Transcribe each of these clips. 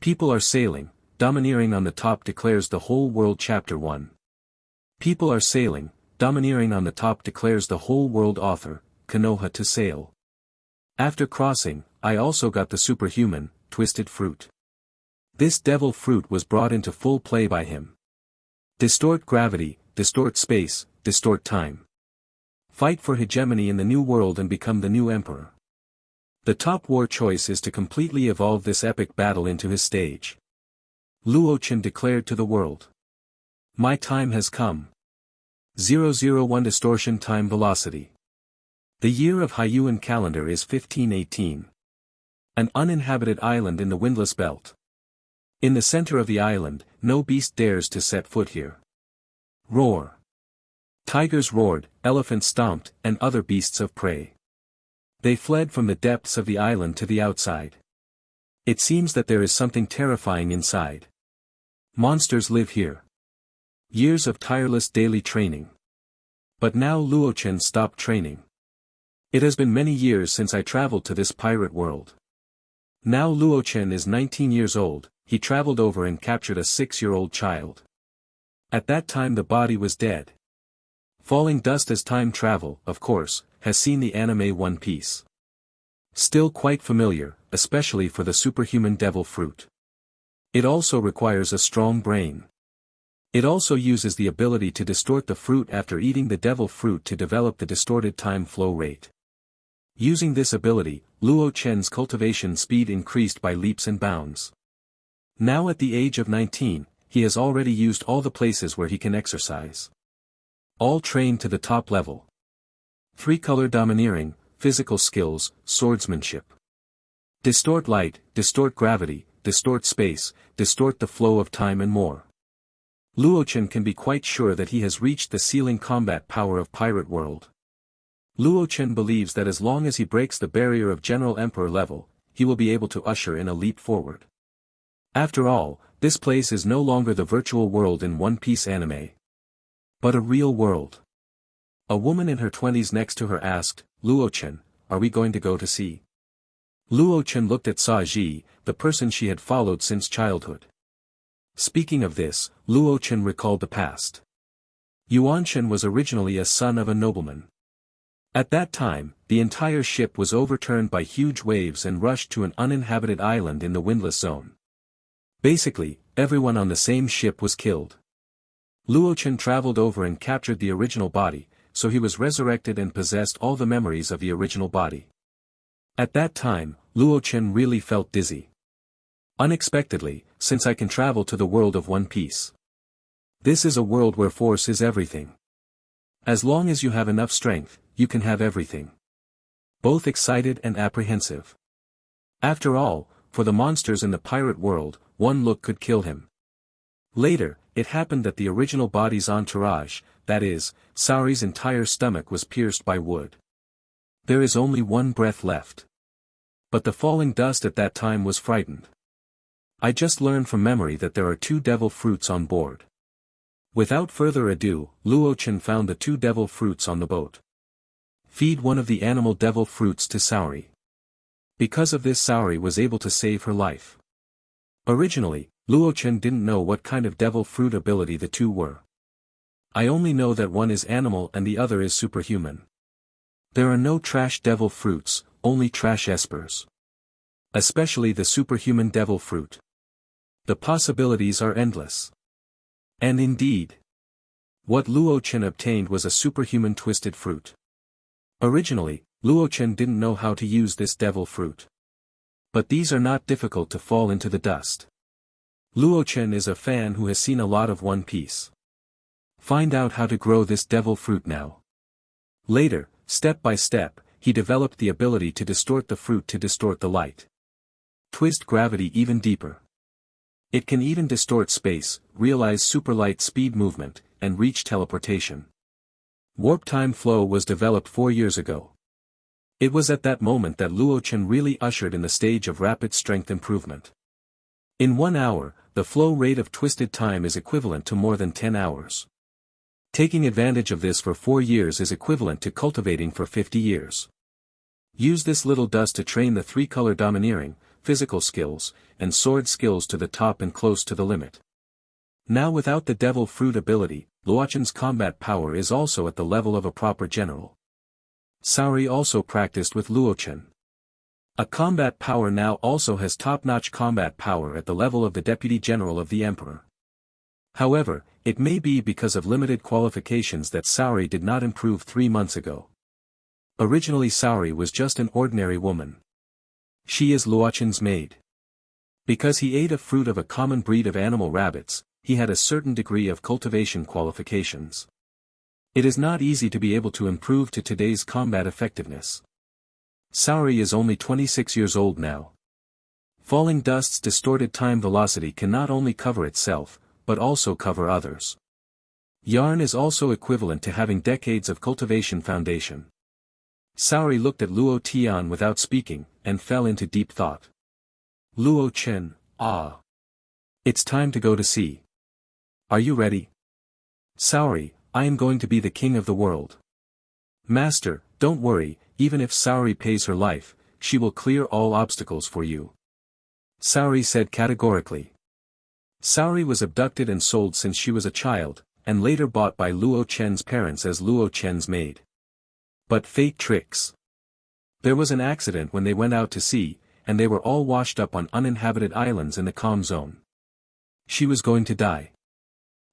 People are sailing, domineering on the top declares the whole world. Chapter 1. People are sailing, domineering on the top declares the whole world. Author, Konoha to sail. After crossing, I also got the superhuman, twisted fruit. This devil fruit was brought into full play by him. Distort gravity, distort space, distort time. Fight for hegemony in the new world and become the new emperor. The top war choice is to completely evolve this epic battle into his stage. Luochen declared to the world. My time has come. 001 Distortion Time Velocity. The year of Hyuan calendar is 1518. An uninhabited island in the windless belt. In the center of the island, no beast dares to set foot here. Roar. Tigers roared, elephants stomped, and other beasts of prey. They fled from the depths of the island to the outside. It seems that there is something terrifying inside. Monsters live here. Years of tireless daily training. But now Luochen stopped training. It has been many years since I traveled to this pirate world. Now Luochen is 19 years old, he traveled over and captured a 6-year-old child. At that time the body was dead. Falling dust as time travel, of course, has seen the anime One Piece. Still quite familiar, especially for the superhuman devil fruit. It also requires a strong brain. It also uses the ability to distort the fruit after eating the devil fruit to develop the distorted time flow rate. Using this ability, Luochen's cultivation speed increased by leaps and bounds. Now at the age of 19, he has already used all the places where he can exercise. All trained to the top level. 3-color domineering, physical skills, swordsmanship. Distort light, distort gravity, distort space, distort the flow of time and more. Luochen can be quite sure that he has reached the ceiling combat power of Pirate World. Luochen believes that as long as he breaks the barrier of General Emperor level, he will be able to usher in a leap forward. After all, this place is no longer the virtual world in One Piece anime, but a real world. A woman in her 20s next to her asked, Luochen, are we going to go to sea? Luochen looked at Saji, the person she had followed since childhood. Speaking of this, Luochen recalled the past. Yuanshan was originally a son of a nobleman. At that time, the entire ship was overturned by huge waves and rushed to an uninhabited island in the windless zone. Basically, everyone on the same ship was killed. Luochen traveled over and captured the original body, so he was resurrected and possessed all the memories of the original body. At that time, Luochen really felt dizzy. Unexpectedly, since I can travel to the world of One Piece. This is a world where force is everything. As long as you have enough strength, you can have everything. Both excited and apprehensive. After all, for the monsters in the pirate world, one look could kill him. Later, it happened that the original body's entourage, that is, Saori's entire stomach was pierced by wood. There is only one breath left. But the falling dust at that time was frightened. I just learned from memory that there are 2 devil fruits on board. Without further ado, Luochen found the 2 devil fruits on the boat. Feed one of the animal devil fruits to Saori. Because of this Saori was able to save her life. Originally, Luochen didn't know what kind of devil fruit ability the 2 were. I only know that one is animal and the other is superhuman. There are no trash devil fruits, only trash espers. Especially the superhuman devil fruit. The possibilities are endless. And indeed, what Luochen obtained was a superhuman twisted fruit. Originally, Luochen didn't know how to use this devil fruit. But these are not difficult to fall into the dust. Luochen is a fan who has seen a lot of One Piece. Find out how to grow this devil fruit now. Later, step by step, he developed the ability to distort the fruit to distort the light. Twist gravity even deeper. It can even distort space, realize superlight speed movement, and reach teleportation. Warp time flow was developed 4 years ago. It was at that moment that Luochen really ushered in the stage of rapid strength improvement. In 1 hour, the flow rate of twisted time is equivalent to more than 10 hours. Taking advantage of this for 4 years is equivalent to cultivating for 50 years. Use this little dust to train the 3-color domineering, physical skills, and sword skills to the top and close to the limit. Now without the devil fruit ability, Luochen's combat power is also at the level of a proper general. Saori also practiced with Luochen. A combat power now also has top-notch combat power at the level of the Deputy General of the Emperor. However, it may be because of limited qualifications that Saori did not improve 3 months ago. Originally Saori was just an ordinary woman. She is Luochen's maid. Because he ate a fruit of a common breed of animal rabbits, he had a certain degree of cultivation qualifications. It is not easy to be able to improve to today's combat effectiveness. Saori is only 26 years old now. Falling dust's distorted time velocity can not only cover itself, but also cover others. Yarn is also equivalent to having decades of cultivation foundation. Saori looked at Luo Tian without speaking, and fell into deep thought. Luo Chen, ah. It's time to go to sea. Are you ready? Saori, I am going to be the king of the world. Master, don't worry, even if Saori pays her life, she will clear all obstacles for you. Saori said categorically. Saori was abducted and sold since she was a child, and later bought by Luo Chen's parents as Luo Chen's maid. But fate tricks. There was an accident when they went out to sea, and they were all washed up on uninhabited islands in the calm zone. She was going to die.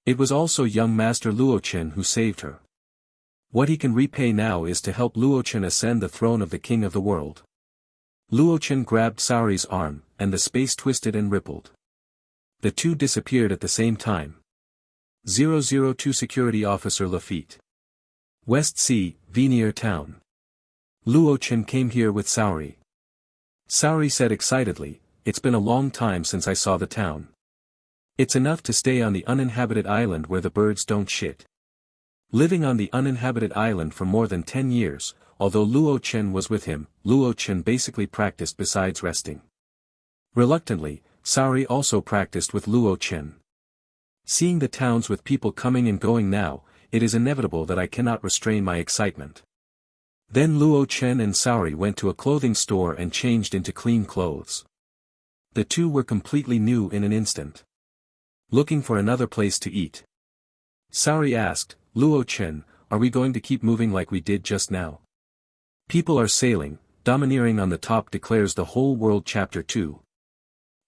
It was also young Master Luo Chen who saved her. What he can repay now is to help Luo Chen ascend the throne of the king of the world. Luo Chen grabbed Saori's arm, and the space twisted and rippled. The two disappeared at the same time. 002 Security Officer Lafitte. West Sea, Venier Town. Luo Chen came here with Saori. Saori said excitedly, it's been a long time since I saw the town. It's enough to stay on the uninhabited island where the birds don't shit. Living on the uninhabited island for more than 10 years, although Luo Chen was with him, Luo Chen basically practiced besides resting. Reluctantly, Saori also practiced with Luo Chen. Seeing the towns with people coming and going now, it is inevitable that I cannot restrain my excitement. Then Luo Chen and Saori went to a clothing store and changed into clean clothes. The two were completely new in an instant. Looking for another place to eat. Saori asked, Luo Chen, are we going to keep moving like we did just now? People are sailing, Domineering on the top declares the whole world Chapter 2.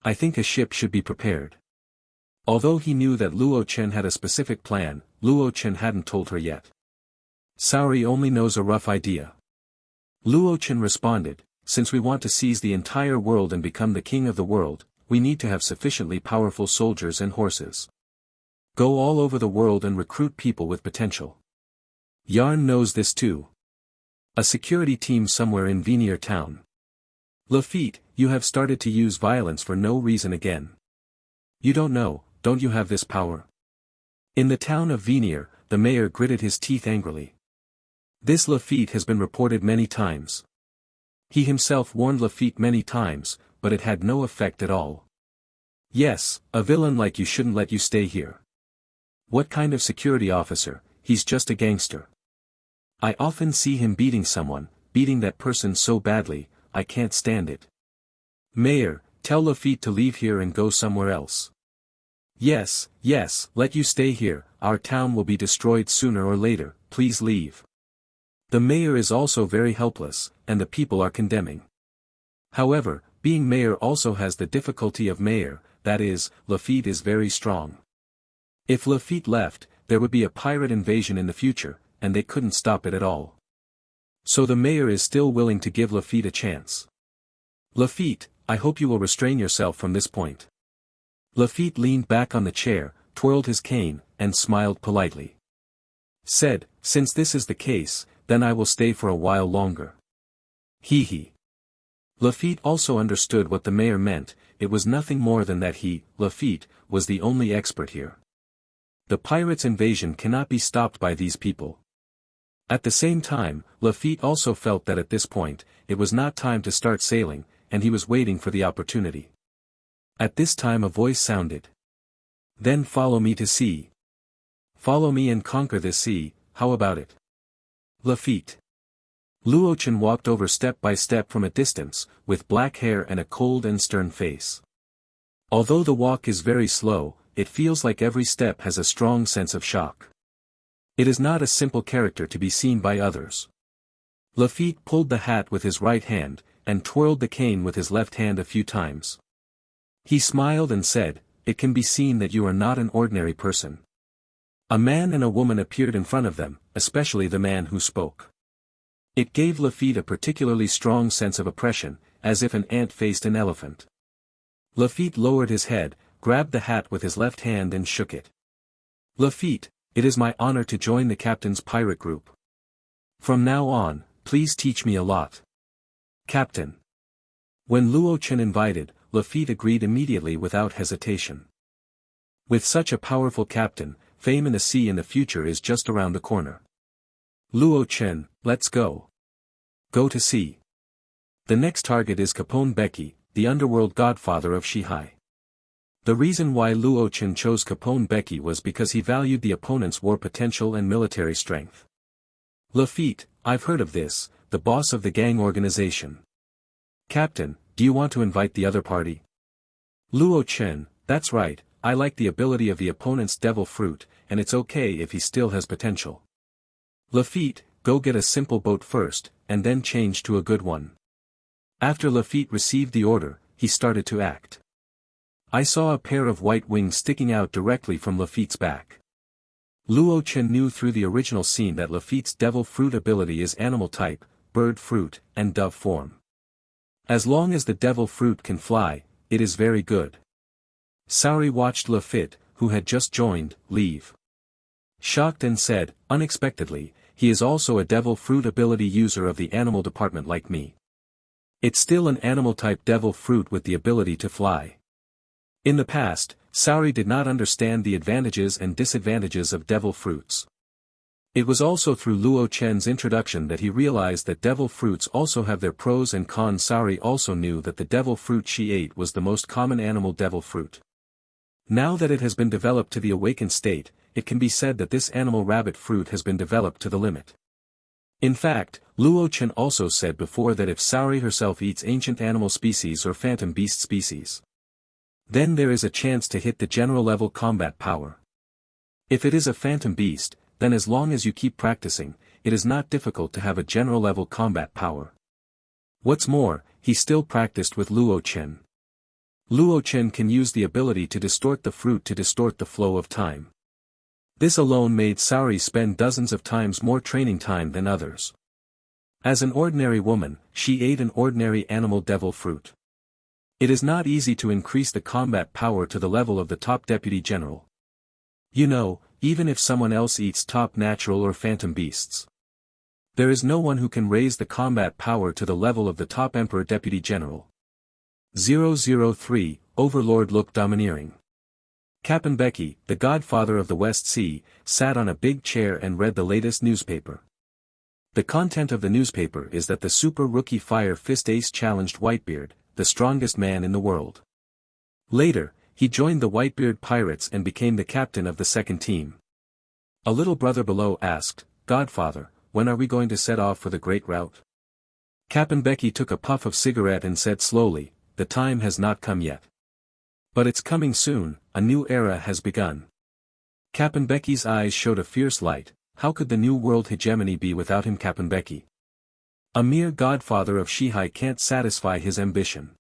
I think a ship should be prepared. Although he knew that Luo Chen had a specific plan, Luo Chen hadn't told her yet. Saori only knows a rough idea. Luo Chen responded, since we want to seize the entire world and become the king of the world, we need to have sufficiently powerful soldiers and horses. Go all over the world and recruit people with potential. Yarn knows this too. A security team somewhere in Venier town. Lafitte, you have started to use violence for no reason again. You don't know, don't you have this power? In the town of Venier, the mayor gritted his teeth angrily. This Lafitte has been reported many times. He himself warned Lafitte many times, but it had no effect at all. Yes, a villain like you shouldn't let you stay here. What kind of security officer, he's just a gangster. I often see him beating someone, beating that person so badly, I can't stand it. Mayor, tell Lafitte to leave here and go somewhere else. Yes, let you stay here, our town will be destroyed sooner or later, please leave. The mayor is also very helpless, and the people are condemning. However, being mayor also has the difficulty of mayor, that is, Lafitte is very strong. If Lafitte left, there would be a pirate invasion in the future, and they couldn't stop it at all. So the mayor is still willing to give Lafitte a chance. Lafitte, I hope you will restrain yourself from this point. Lafitte leaned back on the chair, twirled his cane, and smiled politely. Said, since this is the case, then I will stay for a while longer. Hee. Lafitte also understood what the mayor meant, it was nothing more than that he, Lafitte, was the only expert here. The pirates' invasion cannot be stopped by these people. At the same time, Lafitte also felt that at this point, it was not time to start sailing, and he was waiting for the opportunity. At this time a voice sounded. Then follow me to sea. Follow me and conquer this sea, how about it? Lafitte. Luochen walked over step by step from a distance, with black hair and a cold and stern face. Although the walk is very slow, it feels like every step has a strong sense of shock. It is not a simple character to be seen by others. Lafitte pulled the hat with his right hand, and twirled the cane with his left hand a few times. He smiled and said, "It can be seen that you are not an ordinary person." A man and a woman appeared in front of them, especially the man who spoke. It gave Lafitte a particularly strong sense of oppression, as if an ant faced an elephant. Lafitte lowered his head, grabbed the hat with his left hand and shook it. "Lafitte, it is my honor to join the captain's pirate group. From now on, please teach me a lot." "Captain." When Luochen invited, Lafitte agreed immediately without hesitation. With such a powerful captain, fame in the sea in the future is just around the corner. "Luochen, let's go. Go to sea. The next target is Capone Becky, the underworld godfather of Shihai." The reason why Luochen chose Capone Becky was because he valued the opponent's war potential and military strength. "Lafitte, I've heard of this, the boss of the gang organization." "Captain, do you want to invite the other party?" Luochen, that's right, I like the ability of the opponent's devil fruit, and it's okay if he still has potential. Lafitte, go get a simple boat first, and then change to a good one. After Lafitte received the order, he started to act. I saw a pair of white wings sticking out directly from Lafitte's back. Luochen knew through the original scene that Lafitte's devil fruit ability is animal type, bird fruit, and dove form. As long as the devil fruit can fly, it is very good. Sauri watched Lafitte, who had just joined, leave. Shocked and said, unexpectedly, he is also a devil fruit ability user of the animal department like me. It's still an animal-type devil fruit with the ability to fly. In the past, Sauri did not understand the advantages and disadvantages of devil fruits. It was also through Luo Chen's introduction that he realized that devil fruits also have their pros and cons. Sauri also knew that the devil fruit she ate was the most common animal devil fruit. Now that it has been developed to the awakened state, it can be said that this animal rabbit fruit has been developed to the limit. In fact, Luo Chen also said before that if Sauri herself eats ancient animal species or phantom beast species, then there is a chance to hit the general level combat power. If it is a phantom beast, then as long as you keep practicing, it is not difficult to have a general level combat power. What's more, he still practiced with Luo Chen. Luo Chen can use the ability to distort the fruit to distort the flow of time. This alone made Sauri spend dozens of times more training time than others. As an ordinary woman, she ate an ordinary animal devil fruit. It is not easy to increase the combat power to the level of the top deputy general. You know, even if someone else eats top natural or phantom beasts, there is no one who can raise the combat power to the level of the top emperor deputy general. 003, Overlord looked domineering. Captain Becky, the godfather of the West Sea, sat on a big chair and read the latest newspaper. The content of the newspaper is that the super rookie Fire Fist Ace challenged Whitebeard, the strongest man in the world. Later, he joined the Whitebeard Pirates and became the captain of the second team. A little brother below asked, "Godfather, when are we going to set off for the great route?" Captain Becky took a puff of cigarette and said slowly, "The time has not come yet. But it's coming soon, a new era has begun." Captain Becky's eyes showed a fierce light. How could the new world hegemony be without him? Captain Becky, a mere godfather of Shihai, can't satisfy his ambition.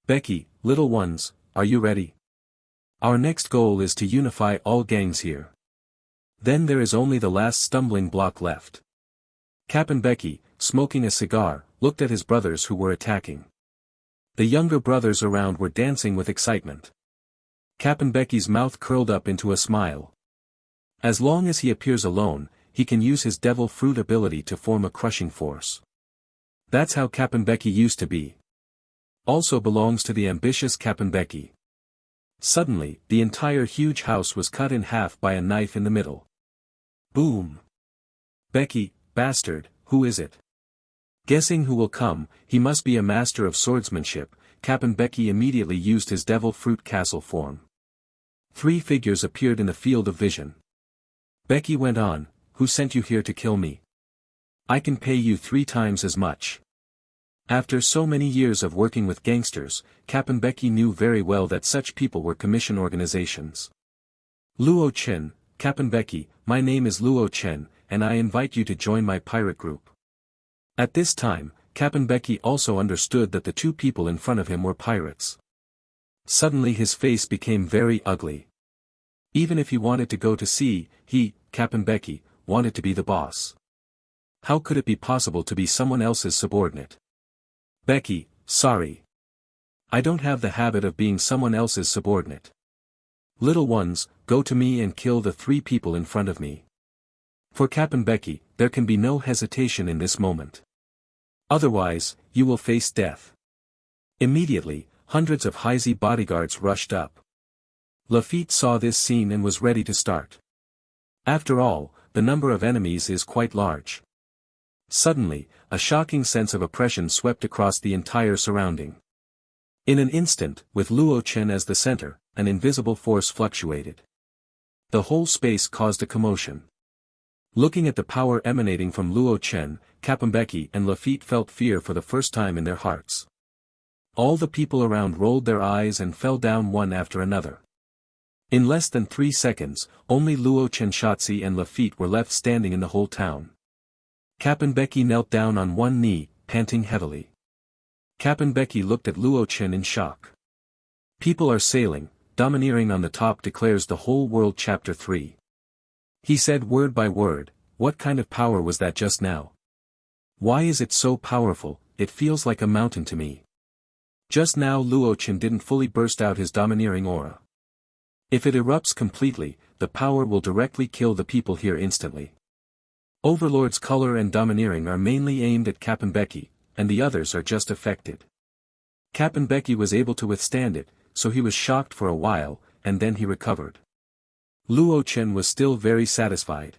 "Becky, little ones, are you ready? Our next goal is to unify all gangs here. Then there is only the last stumbling block left." Captain Becky, smoking a cigar, looked at his brothers who were attacking. The younger brothers around were dancing with excitement. Captain Becky's mouth curled up into a smile. As long as he appears alone, he can use his devil fruit ability to form a crushing force. That's how Captain Becky used to be. Also belongs to the ambitious Captain Becky. Suddenly, the entire huge house was cut in half by a knife in the middle. Boom! "Becky, bastard, who is it?" Guessing who will come, he must be a master of swordsmanship. Captain Becky immediately used his devil fruit castle form. 3 figures appeared in the field of vision. Becky went on, "Who sent you here to kill me?" I can pay you 3 times as much. After so many years of working with gangsters, Captain Becky knew very well that such people were commission organizations. Luo Chen, Captain Becky, my name is Luo Chen, and I invite you to join my pirate group. At this time, Captain Becky also understood that the 2 people in front of him were pirates. Suddenly his face became very ugly. Even if he wanted to go to sea, he, Captain Becky, wanted to be the boss. How could it be possible to be someone else's subordinate? Becky, sorry. I don't have the habit of being someone else's subordinate. Little ones, go to me and kill the 3 people in front of me. For Captain Becky, there can be no hesitation in this moment. Otherwise, you will face death. Immediately, hundreds of Heisey bodyguards rushed up. Lafitte saw this scene and was ready to start. After all, the number of enemies is quite large. Suddenly, a shocking sense of oppression swept across the entire surrounding. In an instant, with Luo Chen as the center, an invisible force fluctuated. The whole space caused a commotion. Looking at the power emanating from Luo Chen, Captain Becky and Lafitte felt fear for the first time in their hearts. All the people around rolled their eyes and fell down one after another. In less than 3 seconds, only Luo Chen, Shotzi and Lafitte were left standing in the whole town. Captain Becky knelt down on one knee, panting heavily. Captain Becky looked at Luo Chen in shock. People are sailing, Domineering on the top declares the whole world. Chapter 3. He said word by word, what kind of power was that just now? Why is it so powerful? It feels like a mountain to me. Just now Luo Chen didn't fully burst out his domineering aura. If it erupts completely, the power will directly kill the people here instantly. Overlord's color and domineering are mainly aimed at Captain Becky, and the others are just affected. Captain Becky was able to withstand it, so he was shocked for a while, and then he recovered. Luo Chen was still very satisfied.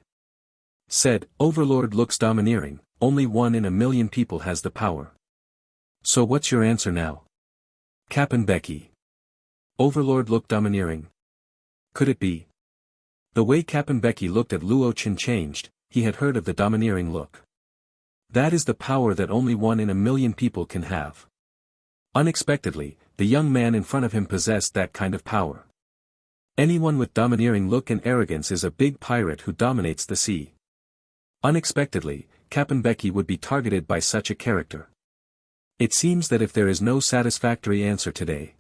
Said, Overlord looks domineering, only 1 in a million people has the power. So what's your answer now? Captain Becky. Overlord looked domineering. Could it be? The way Captain Becky looked at Luo Chen changed. He had heard of the domineering look. That is the power that only 1 in a million people can have. Unexpectedly, the young man in front of him possessed that kind of power. Anyone with domineering look and arrogance is a big pirate who dominates the sea. Unexpectedly, Captain Becky would be targeted by such a character. It seems that if there is no satisfactory answer today,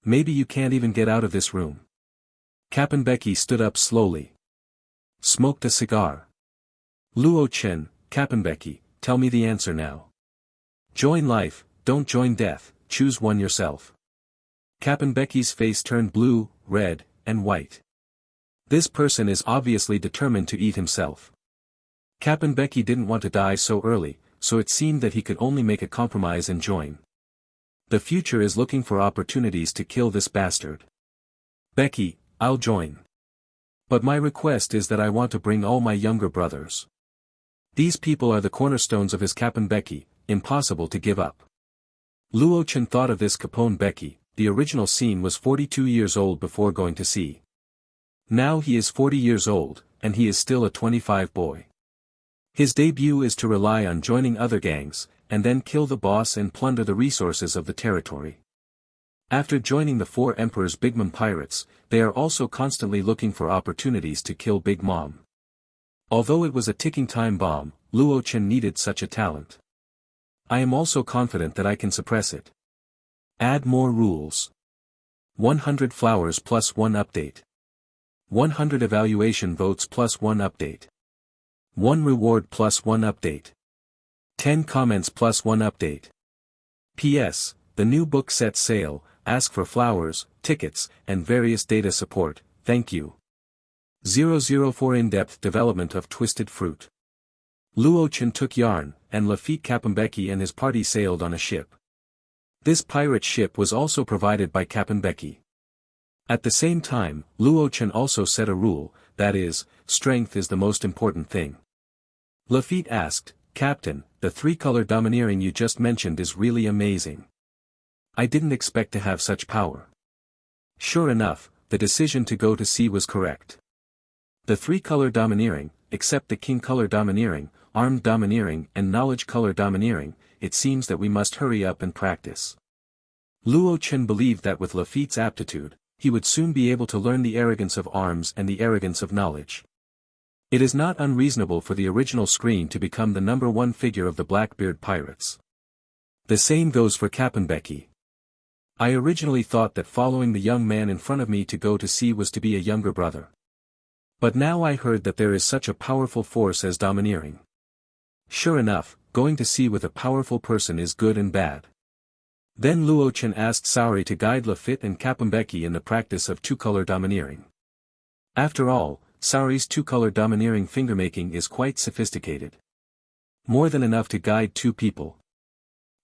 maybe you can't even get out of this room. Captain Becky stood up slowly. Smoked a cigar. Luo Chen, Captain Becky, tell me the answer now. Join life, don't join death, choose one yourself. Captain Becky's face turned blue, red, and white. This person is obviously determined to eat himself. Captain Becky didn't want to die so early, so it seemed that he could only make a compromise and join. The future is looking for opportunities to kill this bastard. Becky, I'll join. But my request is that I want to bring all my younger brothers. These people are the cornerstones of his. Captain Becky, impossible to give up. Luo Chen thought of this. Capone Becky, the original scene was 42 years old before going to sea. Now he is 40 years old, and he is still a 25 boy. His debut is to rely on joining other gangs, and then kill the boss and plunder the resources of the territory. After joining the 4 Emperor's Big Mom pirates, they are also constantly looking for opportunities to kill Big Mom. Although it was a ticking time bomb, Luo Chen needed such a talent. I am also confident that I can suppress it. Add more rules. 100 flowers plus 1 update. 100 evaluation votes plus 1 update. 1 reward plus 1 update. 10 comments plus 1 update. P.S. The new book sets sail, ask for flowers, tickets, and various data support, thank you. 004 In-depth development of Twisted Fruit. Luo Chen took Yarn, and Lafitte Captain Becky and his party sailed on a ship. This pirate ship was also provided by Captain Becky. At the same time, Luo Chen also set a rule, that is, strength is the most important thing. Lafitte asked, Captain, the 3-color domineering you just mentioned is really amazing. I didn't expect to have such power. Sure enough, the decision to go to sea was correct. The 3-color domineering, except the king color domineering, armed domineering and knowledge color domineering, it seems that we must hurry up and practice. Luo Chen believed that with Lafitte's aptitude, he would soon be able to learn the arrogance of arms and the arrogance of knowledge. It is not unreasonable for the original screen to become the number one figure of the Blackbeard pirates. The same goes for Kappenbecky. I originally thought that following the young man in front of me to go to sea was to be a younger brother. But now I heard that there is such a powerful force as domineering. Sure enough, going to sea with a powerful person is good and bad. Then Luo Chen asked Saori to guide Lafitte and Kappenbecky in the practice of two-color domineering. After all, Saori's two-color domineering fingermaking is quite sophisticated. More than enough to guide two people.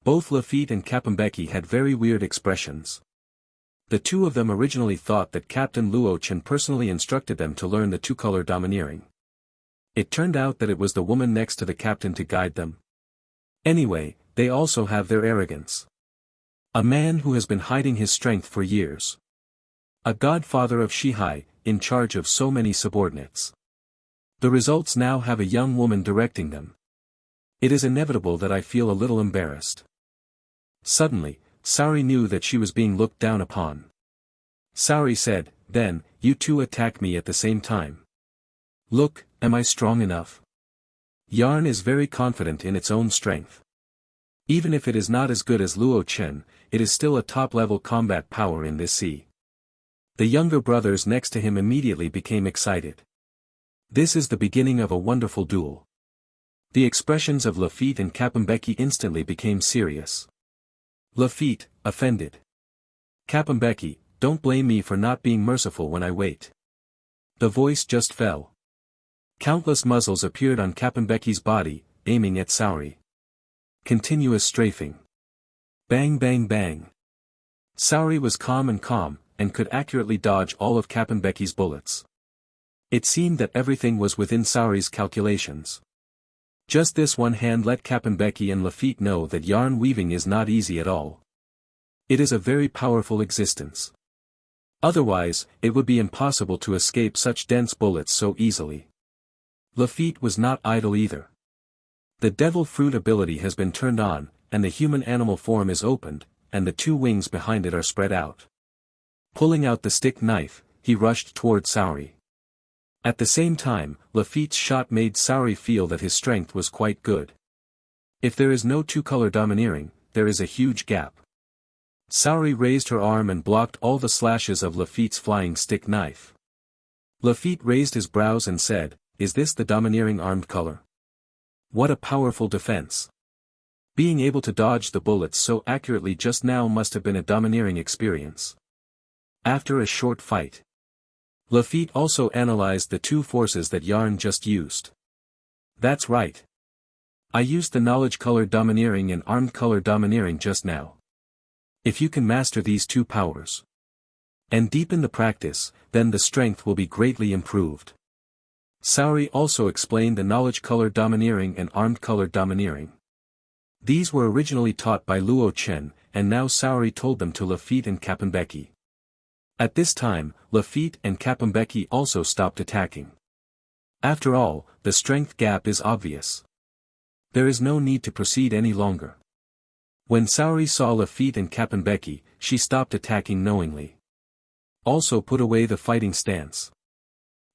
Both Lafitte and Kappenbecky had very weird expressions. The two of them originally thought that Captain Luo Chen personally instructed them to learn the two-color domineering. It turned out that it was the woman next to the captain to guide them. Anyway, they also have their arrogance. A man who has been hiding his strength for years. A godfather of Shihai, in charge of so many subordinates. The results now have a young woman directing them. It is inevitable that I feel a little embarrassed. Suddenly, Saori knew that she was being looked down upon. Saori said, "Then, you two attack me at the same time. Look, am I strong enough?" Yarn is very confident in its own strength. Even if it is not as good as Luo Chen, it is still a top-level combat power in this sea. The younger brothers next to him immediately became excited. This is the beginning of a wonderful duel. The expressions of Lafitte and Kappenbecky instantly became serious. Lafitte, offended. Kappenbecky, don't blame me for not being merciful when I wait. The voice just fell. Countless muzzles appeared on Kappenbecky's body, aiming at Saori. Continuous strafing. Bang bang bang. Saori was calm, and could accurately dodge all of Kappenbecky's bullets. It seemed that everything was within Saori's calculations. Just this one hand let Kappenbecky and Lafitte know that yarn weaving is not easy at all. It is a very powerful existence. Otherwise, it would be impossible to escape such dense bullets so easily. Lafitte was not idle either. The devil fruit ability has been turned on, and the human animal form is opened, and the two wings behind it are spread out. Pulling out the stick knife, he rushed toward Saori. At the same time, Lafitte's shot made Saori feel that his strength was quite good. If there is no two-color domineering, there is a huge gap. Saori raised her arm and blocked all the slashes of Lafitte's flying stick knife. Lafitte raised his brows and said, "Is this the domineering armed color? What a powerful defense. Being able to dodge the bullets so accurately just now must have been a domineering experience." After a short fight, Lafitte also analyzed the two forces that Yarn just used. "That's right. I used the knowledge color domineering and armed color domineering just now. If you can master these two powers and deepen the practice, then the strength will be greatly improved." Saori also explained the knowledge color domineering and armed color domineering. These were originally taught by Luo Chen, and now Saori told them to Lafitte and Kappenbecky. At this time, Lafitte and Kappenbecky also stopped attacking. After all, the strength gap is obvious. There is no need to proceed any longer. When Saori saw Lafitte and Kappenbecky, she stopped attacking knowingly. Also put away the fighting stance.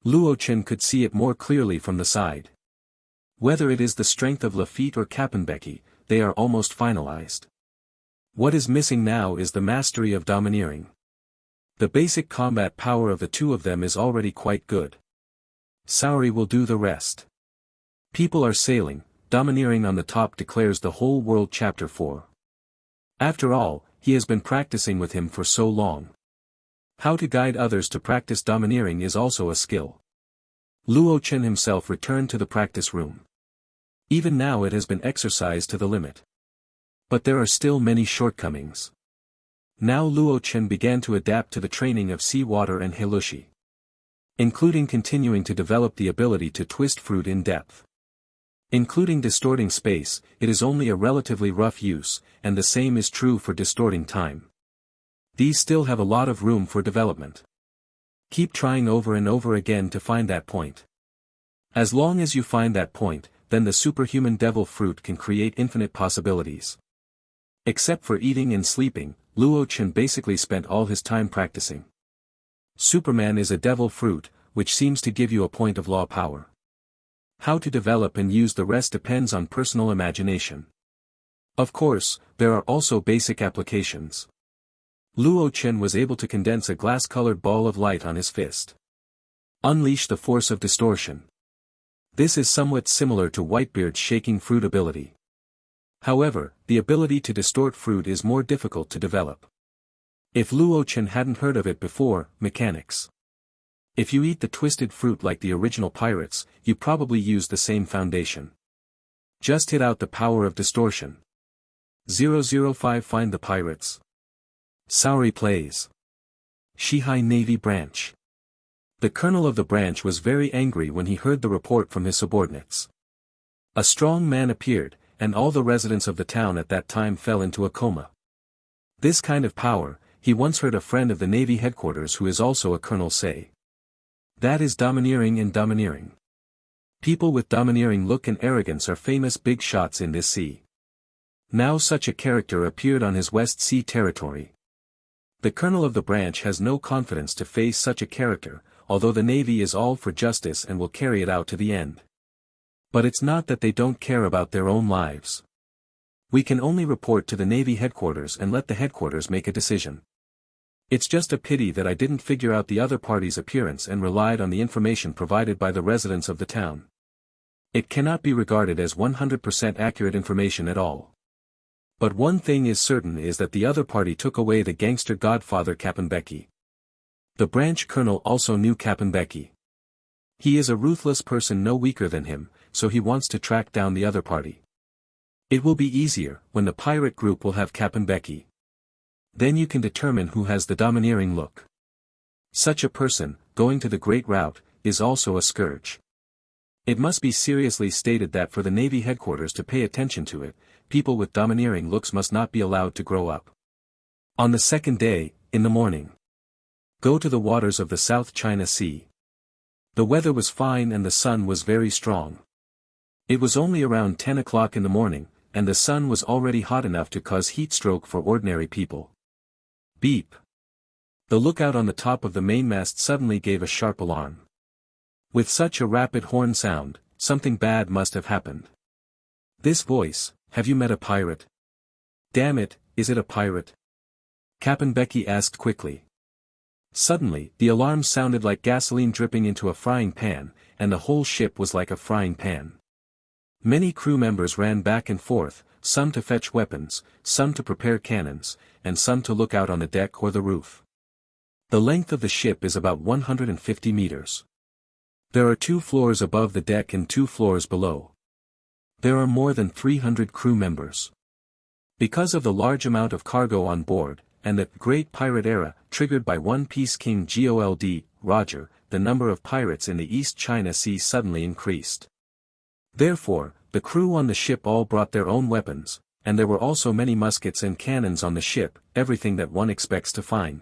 Luo Chen could see it more clearly from the side. Whether it is the strength of Lafitte or Kappenbecky, they are almost finalized. What is missing now is the mastery of domineering. The basic combat power of the two of them is already quite good. Saori will do the rest. People are sailing, domineering on the top declares the whole world chapter 4. After all, he has been practicing with him for so long. How to guide others to practice domineering is also a skill. Luo Chen himself returned to the practice room. Even now it has been exercised to the limit. But there are still many shortcomings. Now Luo Chen began to adapt to the training of seawater and Hilushi. Including continuing to develop the ability to twist fruit in depth. Including distorting space, it is only a relatively rough use, and the same is true for distorting time. These still have a lot of room for development. Keep trying over and over again to find that point. As long as you find that point, then the superhuman devil fruit can create infinite possibilities. Except for eating and sleeping, Luo Chen basically spent all his time practicing. Superman is a devil fruit, which seems to give you a point of law power. How to develop and use the rest depends on personal imagination. Of course, there are also basic applications. Luo Chen was able to condense a glass-colored ball of light on his fist. Unleash the force of distortion. This is somewhat similar to Whitebeard's shaking fruit ability. However, the ability to distort fruit is more difficult to develop. If Luo Chen hadn't heard of it before, mechanics. If you eat the twisted fruit like the original pirates, you probably use the same foundation. Just hit out the power of distortion. 005 Find the pirates. Saori plays. Shihai Navy Branch. The colonel of the branch was very angry when he heard the report from his subordinates. A strong man appeared, and all the residents of the town at that time fell into a coma. This kind of power, he once heard a friend of the Navy headquarters who is also a colonel say. That is domineering and domineering. People with domineering look and arrogance are famous big shots in this sea. Now such a character appeared on his West Sea territory. The colonel of the branch has no confidence to face such a character, although the Navy is all for justice and will carry it out to the end. But it's not that they don't care about their own lives. We can only report to the Navy headquarters and let the headquarters make a decision. It's just a pity that I didn't figure out the other party's appearance and relied on the information provided by the residents of the town. It cannot be regarded as 100% accurate information at all. But one thing is certain is that the other party took away the gangster godfather Captain Becky. The branch colonel also knew Captain Becky. He is a ruthless person no weaker than him, so he wants to track down the other party. It will be easier when the pirate group will have Captain Becky. Then you can determine who has the domineering look. Such a person, going to the Great Route, is also a scourge. It must be seriously stated that for the Navy headquarters to pay attention to it, people with domineering looks must not be allowed to grow up. On the second day, in the morning. Go to the waters of the South China Sea. The weather was fine and the sun was very strong. It was only around 10 o'clock in the morning, and the sun was already hot enough to cause heat stroke for ordinary people. Beep. The lookout on the top of the mainmast suddenly gave a sharp alarm. With such a rapid horn sound, something bad must have happened. This voice, have you met a pirate? Damn it, is it a pirate? Captain Becky asked quickly. Suddenly, the alarm sounded like gasoline dripping into a frying pan, and the whole ship was like a frying pan. Many crew members ran back and forth, some to fetch weapons, some to prepare cannons, and some to look out on the deck or the roof. The length of the ship is about 150 meters. There are 2 floors above the deck and 2 floors below. There are more than 300 crew members. Because of the large amount of cargo on board, and the Great Pirate Era, triggered by One Piece King Gold, Roger, the number of pirates in the East China Sea suddenly increased. Therefore, the crew on the ship all brought their own weapons, and there were also many muskets and cannons on the ship, everything that one expects to find.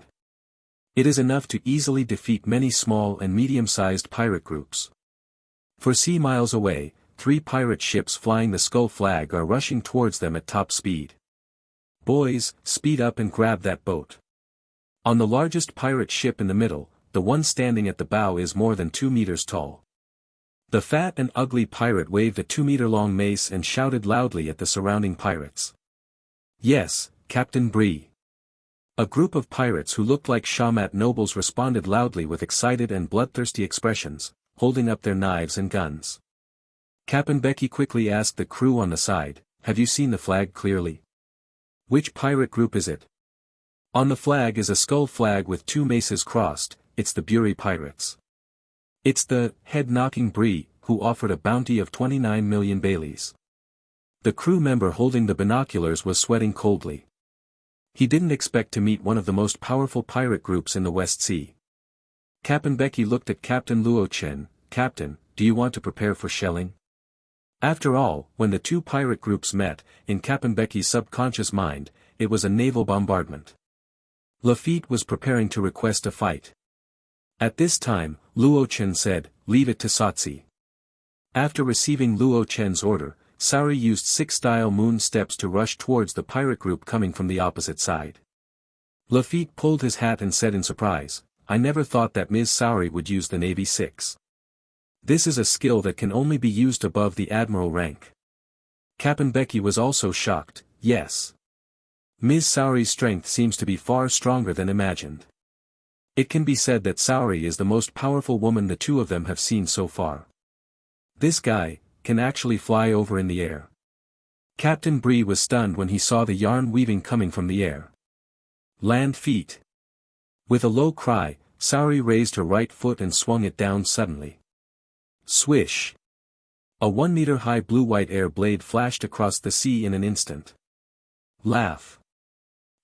It is enough to easily defeat many small and medium-sized pirate groups. For sea miles away, 3 pirate ships flying the Skull flag are rushing towards them at top speed. Boys, speed up and grab that boat. On the largest pirate ship in the middle, the one standing at the bow is more than 2 meters tall. The fat and ugly pirate waved a 2-meter-long mace and shouted loudly at the surrounding pirates. Yes, Captain Bree. A group of pirates who looked like Shamat nobles responded loudly with excited and bloodthirsty expressions, holding up their knives and guns. Captain Becky quickly asked the crew on the side, have you seen the flag clearly? Which pirate group is it? On the flag is a skull flag with 2 maces crossed, it's the Bury Pirates. It's the head-knocking Bree, who offered a bounty of 29 million Baileys. The crew member holding the binoculars was sweating coldly. He didn't expect to meet one of the most powerful pirate groups in the West Sea. Captain Becky looked at Captain Luo Chen. Captain, do you want to prepare for shelling? After all, when the 2 pirate groups met, in Captain Becky's subconscious mind, it was a naval bombardment. Lafitte was preparing to request a fight. At this time, Luo Chen said, leave it to Satsi. After receiving Luo Chen's order, Saori used 6-style moon steps to rush towards the pirate group coming from the opposite side. Lafitte pulled his hat and said in surprise, "I never thought that Ms. Saori would use the Navy 6. This is a skill that can only be used above the admiral rank." Captain Becky was also shocked. "Yes. Ms. Saori's strength seems to be far stronger than imagined. It can be said that Saori is the most powerful woman the two of them have seen so far. This guy can actually fly over in the air." Captain Bree was stunned when he saw the yarn weaving coming from the air. "Land feet." With a low cry, Saori raised her right foot and swung it down suddenly. Swish! A 1-meter-high blue-white air blade flashed across the sea in an instant. Laugh.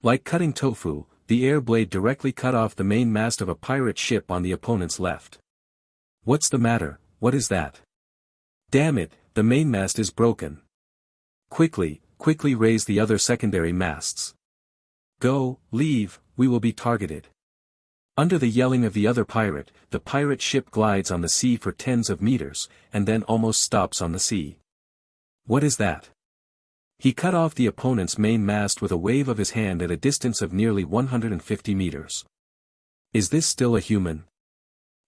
Like cutting tofu, the air blade directly cut off the main mast of a pirate ship on the opponent's left. "What's the matter? What is that?" "Damn it, the mainmast is broken. Quickly raise the other secondary masts. Go, leave, we will be targeted." Under the yelling of the other pirate, the pirate ship glides on the sea for tens of meters, and then almost stops on the sea. "What is that?" He cut off the opponent's main mast with a wave of his hand at a distance of nearly 150 meters. "Is this still a human?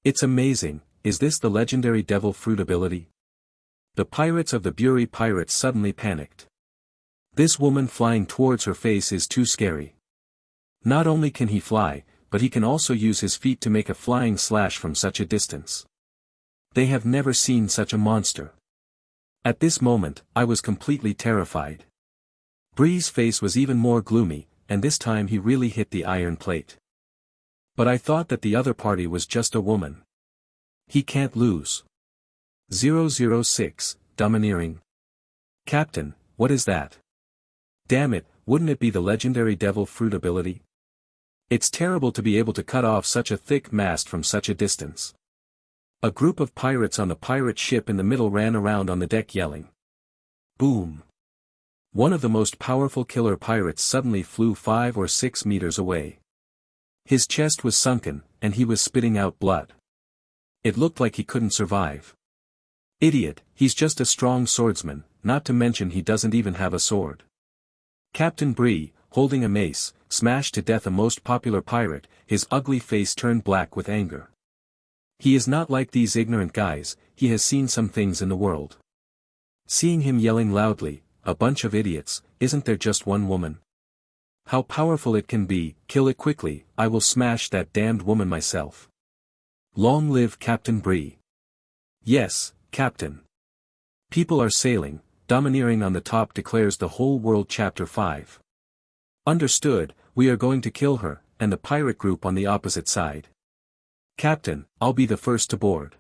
It's amazing, is this the legendary devil fruit ability?" The pirates of the Buri Pirates suddenly panicked. This woman flying towards her face is too scary. Not only can he fly, but he can also use his feet to make a flying slash from such a distance. They have never seen such a monster. At this moment, I was completely terrified. Bree's face was even more gloomy, and this time he really hit the iron plate. "But I thought that the other party was just a woman. He can't lose." 006, Domineering. "Captain, what is that? Damn it, wouldn't it be the legendary devil fruit ability? It's terrible to be able to cut off such a thick mast from such a distance." A group of pirates on the pirate ship in the middle ran around on the deck yelling. Boom! One of the most powerful killer pirates suddenly flew 5 or 6 meters away. His chest was sunken, and he was spitting out blood. It looked like he couldn't survive. "Idiot, he's just a strong swordsman, not to mention he doesn't even have a sword." Captain Bree, holding a mace, smashed to death a most popular pirate, his ugly face turned black with anger. He is not like these ignorant guys, he has seen some things in the world. Seeing him yelling loudly, "A bunch of idiots, isn't there just one woman? How powerful it can be, kill it quickly, I will smash that damned woman myself. Long live Captain Bree." "Yes, Captain. People are sailing, Domineering on the top declares the whole world Chapter 5. Understood, we are going to kill her, and the pirate group on the opposite side. Captain, I'll be the first to board."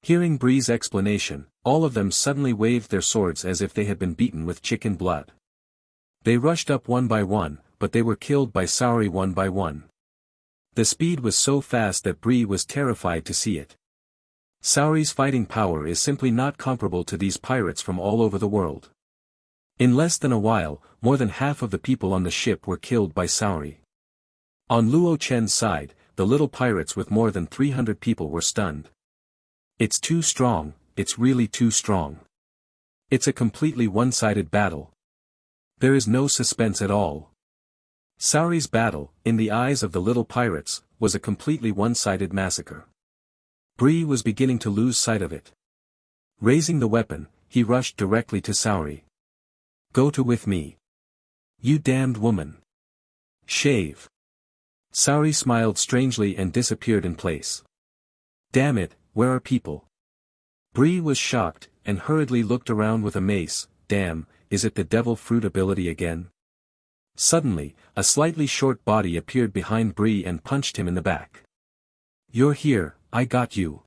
Hearing Bree's explanation, all of them suddenly waved their swords as if they had been beaten with chicken blood. They rushed up one by one, but they were killed by Saori one by one. The speed was so fast that Bree was terrified to see it. Saori's fighting power is simply not comparable to these pirates from all over the world. In less than a while, more than half of the people on the ship were killed by Saori. On Luo Chen's side, the little pirates with more than 300 people were stunned. It's too strong, it's really too strong. It's a completely one-sided battle. There is no suspense at all. Saori's battle, in the eyes of the little pirates, was a completely one-sided massacre. Bree was beginning to lose sight of it. Raising the weapon, he rushed directly to Saori. "Go to with me. You damned woman. Shave." Saori smiled strangely and disappeared in place. "Damn it, where are people?" Bree was shocked, and hurriedly looked around with a mace. Damn, is it the devil fruit ability again? Suddenly, a slightly short body appeared behind Bree and punched him in the back. "You're here, I got you."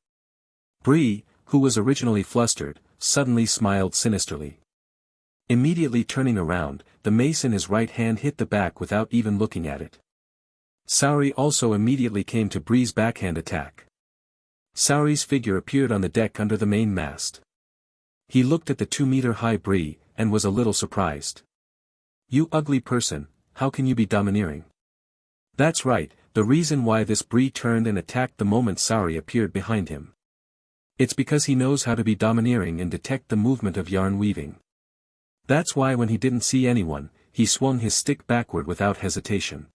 Bree, who was originally flustered, suddenly smiled sinisterly. Immediately turning around, the mace in his right hand hit the back without even looking at it. Saori also immediately came to Bree's backhand attack. Saori's figure appeared on the deck under the main mast. He looked at the 2-meter-high Bree, and was a little surprised. "You ugly person, how can you be domineering?" That's right, the reason why this Bree turned and attacked the moment Saori appeared behind him. It's because he knows how to be domineering and detect the movement of yarn weaving. That's why when he didn't see anyone, he swung his stick backward without hesitation.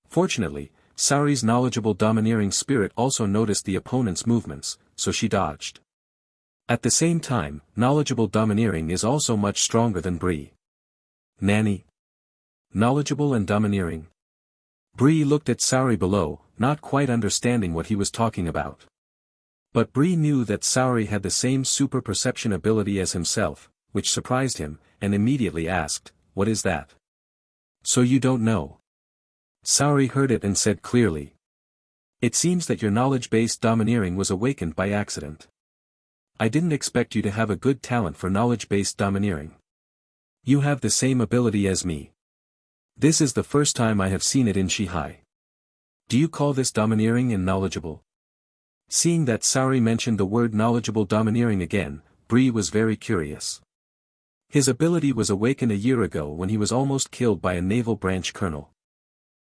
Fortunately, Saori's knowledgeable domineering spirit also noticed the opponent's movements, so she dodged. At the same time, knowledgeable domineering is also much stronger than Bree. Nanny. Knowledgeable and domineering. Bree looked at Saori below, not quite understanding what he was talking about. But Bree knew that Saori had the same super perception ability as himself, which surprised him, and immediately asked, "What is that?" "So you don't know?" Saori heard it and said clearly. "It seems that your knowledge-based domineering was awakened by accident. I didn't expect you to have a good talent for knowledge-based domineering. You have the same ability as me. This is the first time I have seen it in Shihai. Do you call this domineering and knowledgeable?" Seeing that Saori mentioned the word knowledgeable domineering again, Bree was very curious. His ability was awakened a year ago when he was almost killed by a naval branch colonel.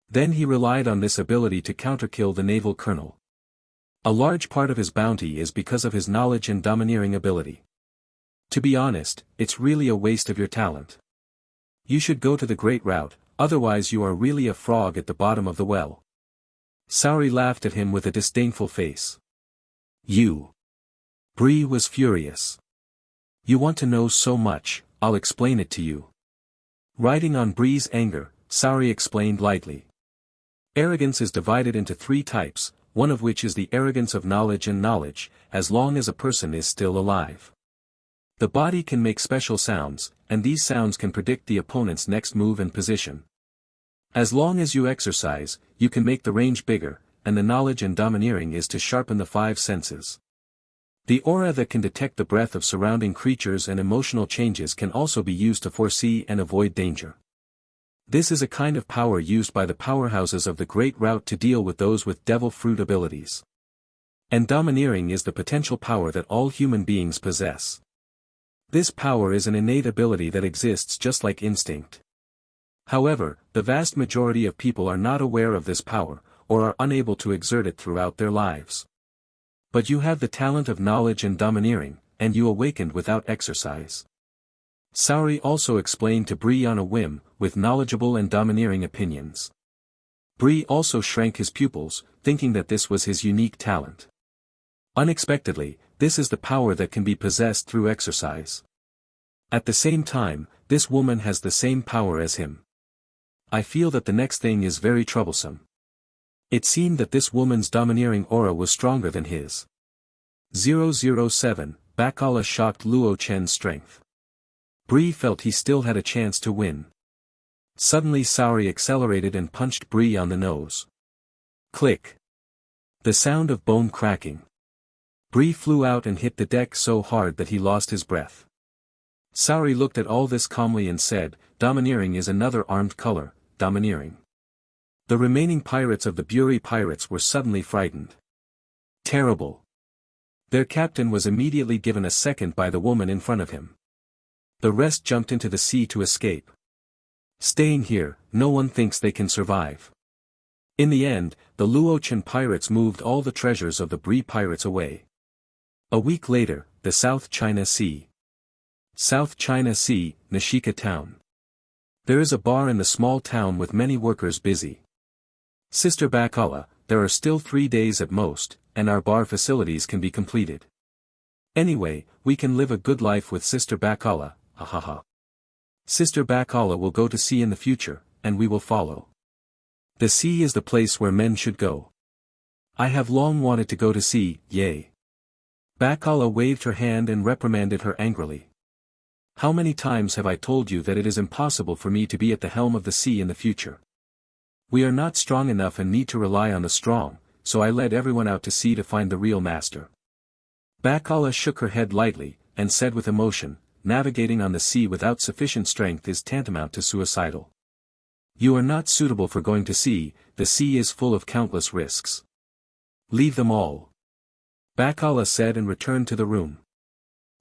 Then he relied on this ability to counterkill the naval colonel. A large part of his bounty is because of his knowledge and domineering ability. To be honest, it's really a waste of your talent. You should go to the Great Route, otherwise you are really a frog at the bottom of the well. Saori laughed at him with a disdainful face. You. Bree was furious. You want to know so much, I'll explain it to you. Riding on Bree's anger, Saori explained lightly. Arrogance is divided into 3 types, one of which is the arrogance of knowledge and knowledge, as long as a person is still alive. The body can make special sounds, and these sounds can predict the opponent's next move and position. As long as you exercise, you can make the range bigger, and the knowledge and domineering is to sharpen the 5 senses. The aura that can detect the breath of surrounding creatures and emotional changes can also be used to foresee and avoid danger. This is a kind of power used by the powerhouses of the Great Route to deal with those with devil fruit abilities. And domineering is the potential power that all human beings possess. This power is an innate ability that exists just like instinct. However, the vast majority of people are not aware of this power, or are unable to exert it throughout their lives. But you have the talent of knowledge and domineering, and you awakened without exercise. Saori also explained to Bree on a whim, with knowledgeable and domineering opinions. Bree also shrank his pupils, thinking that this was his unique talent. Unexpectedly, this is the power that can be possessed through exercise. At the same time, this woman has the same power as him. I feel that the next thing is very troublesome. It seemed that this woman's domineering aura was stronger than his. 007, Bakala shocked Luo Chen's strength. Bree felt he still had a chance to win. Suddenly Saori accelerated and punched Bree on the nose. Click. The sound of bone cracking. Bree flew out and hit the deck so hard that he lost his breath. Saori looked at all this calmly and said, "Domineering is another armed color, domineering." The remaining pirates of the Buri pirates were suddenly frightened. Terrible. Their captain was immediately given a second by the woman in front of him. The rest jumped into the sea to escape. Staying here, no one thinks they can survive. In the end, the Luochen pirates moved all the treasures of the Bri pirates away. A week later, the South China Sea. South China Sea, Nishika Town. There is a bar in the small town with many workers busy. Sister Bakala, there are still 3 days at most, and our bar facilities can be completed. Anyway, we can live a good life with Sister Bakala, hahaha. Sister Bakala will go to sea in the future, and we will follow. The sea is the place where men should go. I have long wanted to go to sea, yay. Bakala waved her hand and reprimanded her angrily. How many times have I told you that it is impossible for me to be at the helm of the sea in the future? We are not strong enough and need to rely on the strong, so I led everyone out to sea to find the real master. Bakala shook her head lightly, and said with emotion, navigating on the sea without sufficient strength is tantamount to suicidal. You are not suitable for going to sea, the sea is full of countless risks. Leave them all. Bakala said and returned to the room.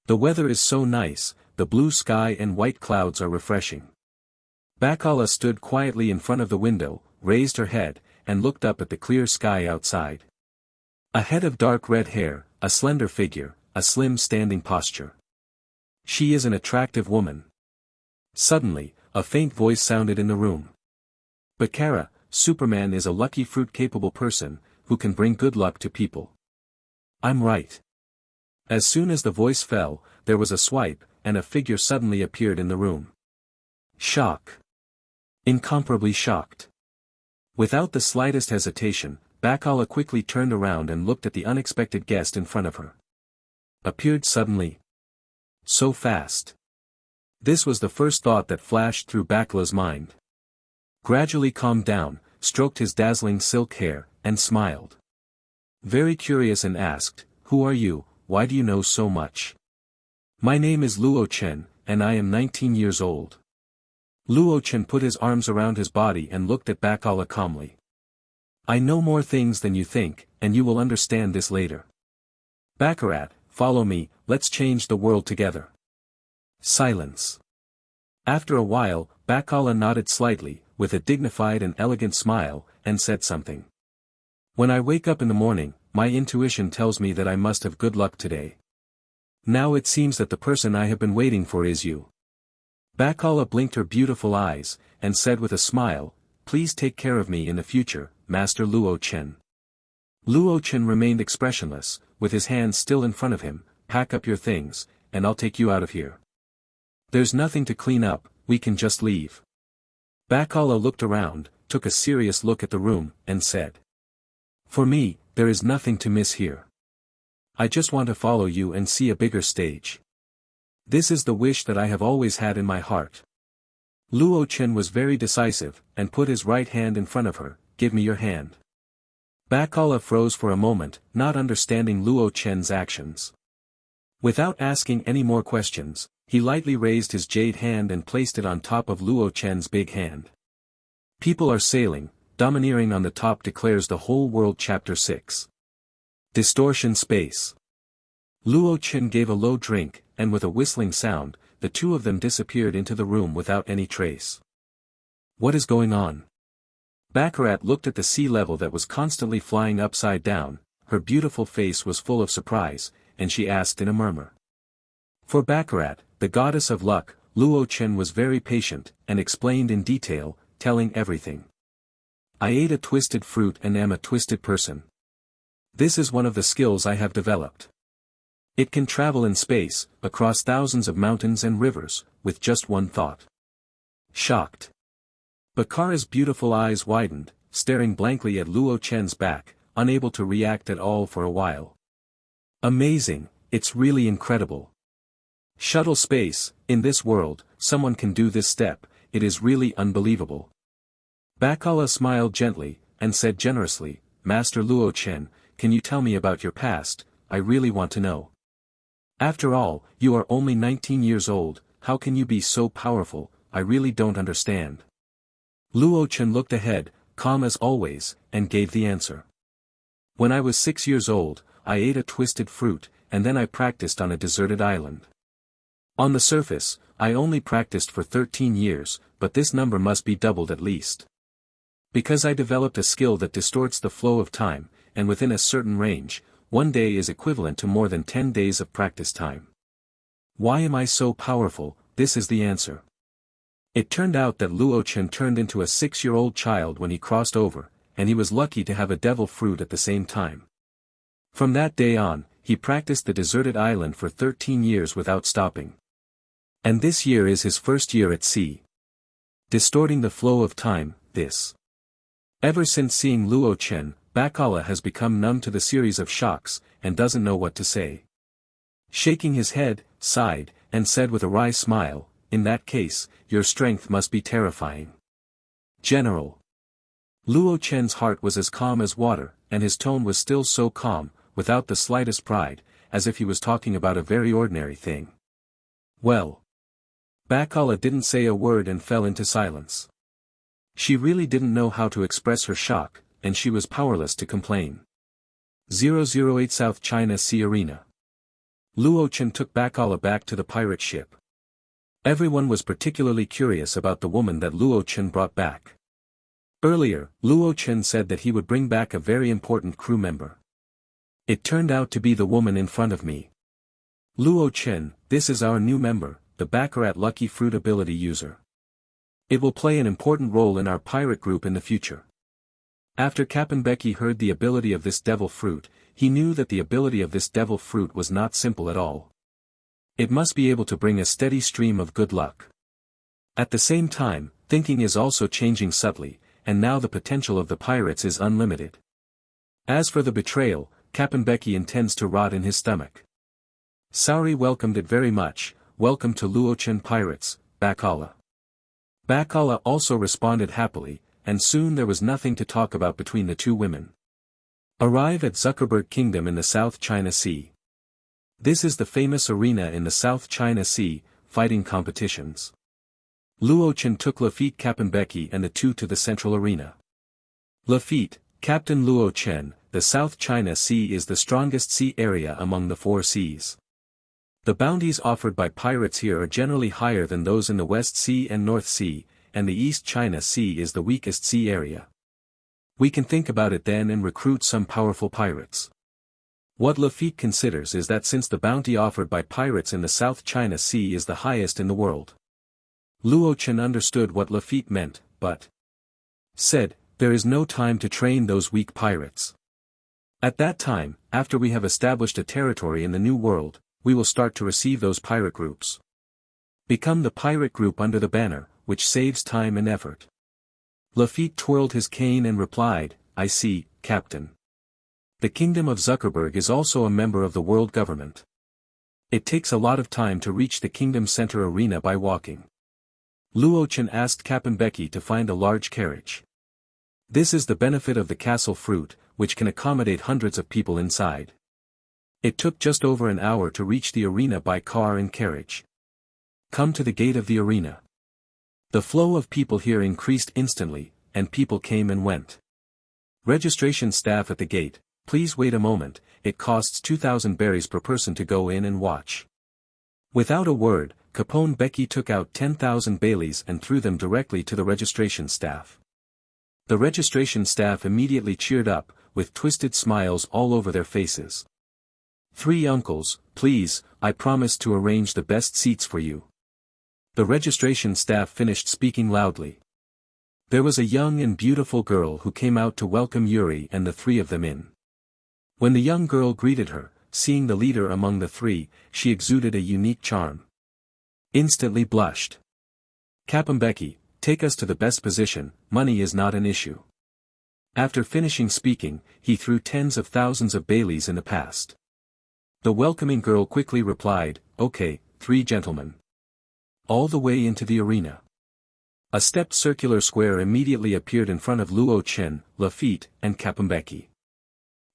The weather is so nice, the blue sky and white clouds are refreshing. Bakala stood quietly in front of the window, raised her head, and looked up at the clear sky outside. A head of dark red hair, a slender figure, a slim standing posture. She is an attractive woman. Suddenly, a faint voice sounded in the room. Baccara, Superman is a lucky fruit-capable person, who can bring good luck to people. I'm right. As soon as the voice fell, there was a swipe, and a figure suddenly appeared in the room. Shock. Incomparably shocked. Without the slightest hesitation, Bacalla quickly turned around and looked at the unexpected guest in front of her. Appeared suddenly. So fast. This was the first thought that flashed through Bacalla's mind. Gradually calmed down, stroked his dazzling silk hair, and smiled. Very curious and asked, "Who are you, why do you know so much?" "My name is Luo Chen, and I am 19 years old." Luo Chen put his arms around his body and looked at Bacalla calmly. "I know more things than you think, and you will understand this later. Baccarat, follow me, let's change the world together." Silence. After a while, Bacalla nodded slightly, with a dignified and elegant smile, and said something. "When I wake up in the morning, my intuition tells me that I must have good luck today. Now it seems that the person I have been waiting for is you." Bacalla blinked her beautiful eyes, and said with a smile, "Please take care of me in the future, Master Luo Chen." Luo Chen remained expressionless, with his hands still in front of him. "Pack up your things, and I'll take you out of here. There's nothing to clean up, we can just leave." Bacalla looked around, took a serious look at the room, and said, "For me, there is nothing to miss here. I just want to follow you and see a bigger stage. This is the wish that I have always had in my heart." Luo Chen was very decisive, and put his right hand in front of her. "Give me your hand." Bacalla froze for a moment, not understanding Luo Chen's actions. Without asking any more questions, he lightly raised his jade hand and placed it on top of Luo Chen's big hand. People are sailing, Domineering on the top declares the whole world. Chapter 6. Distortion Space. Luo Chen gave a low drink, and with a whistling sound, the two of them disappeared into the room without any trace. What is going on? Baccarat looked at the sea level that was constantly flying upside down. Her beautiful face was full of surprise, and she asked in a murmur. For Baccarat, the goddess of luck, Luo Chen was very patient, and explained in detail, telling everything. "I ate a twisted fruit and am a twisted person. This is one of the skills I have developed. It can travel in space, across thousands of mountains and rivers, with just one thought." Shocked. Baccara's beautiful eyes widened, staring blankly at Luo Chen's back, unable to react at all for a while. "Amazing, it's really incredible. Shuttle space, in this world, someone can do this step, it is really unbelievable." Bacalla smiled gently, and said generously, "Master Luo Chen, can you tell me about your past? I really want to know. After all, you are only 19 years old, how can you be so powerful? I really don't understand." Luo Chen looked ahead, calm as always, and gave the answer. "When I was 6 years old, I ate a twisted fruit, and then I practiced on a deserted island. On the surface, I only practiced for 13 years, but this number must be doubled at least. Because I developed a skill that distorts the flow of time, and within a certain range, one day is equivalent to more than 10 days of practice time. Why am I so powerful? This is the answer." It turned out that Luo Chen turned into a 6-year-old child when he crossed over, and he was lucky to have a devil fruit at the same time. From that day on, he practiced the deserted island for 13 years without stopping. And this year is his first year at sea. Distorting the flow of time, this. Ever since seeing Luo Chen, Bacalla has become numb to the series of shocks, and doesn't know what to say. Shaking his head, sighed, and said with a wry smile, "In that case, your strength must be terrifying." General. Luo Chen's heart was as calm as water, and his tone was still so calm, without the slightest pride, as if he was talking about a very ordinary thing. "Well." Bacalla didn't say a word and fell into silence. She really didn't know how to express her shock, and she was powerless to complain. 008 South China Sea Arena. Luo Chen took Bacalla back to the pirate ship. Everyone was particularly curious about the woman that Luo Chen brought back. Earlier, Luo Chen said that he would bring back a very important crew member. It turned out to be the woman in front of me. Luo Chen, this is our new member, the Baccarat Lucky Fruit ability user. It will play an important role in our pirate group in the future. After Captain Becky heard the ability of this devil fruit, he knew that the ability of this devil fruit was not simple at all. It must be able to bring a steady stream of good luck. At the same time, thinking is also changing subtly, and now the potential of the pirates is unlimited. As for the betrayal, Captain Becky intends to rot in his stomach. Saori welcomed it very much. Welcome to Luochen Pirates, Bacala. Bacala also responded happily, and soon there was nothing to talk about between the two women. Arrive at Zuckerberg Kingdom in the South China Sea. This is the famous arena in the South China Sea, fighting competitions. Luochen took Lafitte Captain Becky and the two to the central arena. Lafitte, Captain Luochen, the South China Sea is the strongest sea area among the four seas. The bounties offered by pirates here are generally higher than those in the West Sea and North Sea, and the East China Sea is the weakest sea area. We can think about it then and recruit some powerful pirates. What Lafitte considers is that since the bounty offered by pirates in the South China Sea is the highest in the world. Luochen understood what Lafitte meant, but said, there is no time to train those weak pirates. At that time, after we have established a territory in the New World, we will start to receive those pirate groups. Become the pirate group under the banner, which saves time and effort. Lafitte twirled his cane and replied, I see, Captain. The Kingdom of Zuckerberg is also a member of the world government. It takes a lot of time to reach the Kingdom Center arena by walking. Luochen asked Captain Becky to find a large carriage. This is the benefit of the castle fruit, which can accommodate hundreds of people inside. It took just over an hour to reach the arena by car and carriage. Come to the gate of the arena. The flow of people here increased instantly, and people came and went. Registration staff at the gate, please wait a moment, it costs 2,000 berries per person to go in and watch. Without a word, Capone Becky took out 10,000 baileys and threw them directly to the registration staff. The registration staff immediately cheered up, with twisted smiles all over their faces. 3 uncles, please, I promise to arrange the best seats for you. The registration staff finished speaking loudly. There was a young and beautiful girl who came out to welcome Yuri and the 3 of them in. When the young girl greeted her, seeing the leader among the 3, she exuded a unique charm. Instantly blushed. Captain Becky, take us to the best position, money is not an issue. After finishing speaking, he threw tens of thousands of baileys in the past. The welcoming girl quickly replied, okay, 3 gentlemen. All the way into the arena. A stepped circular square immediately appeared in front of Luo Chen, Lafitte, and Captain Becky.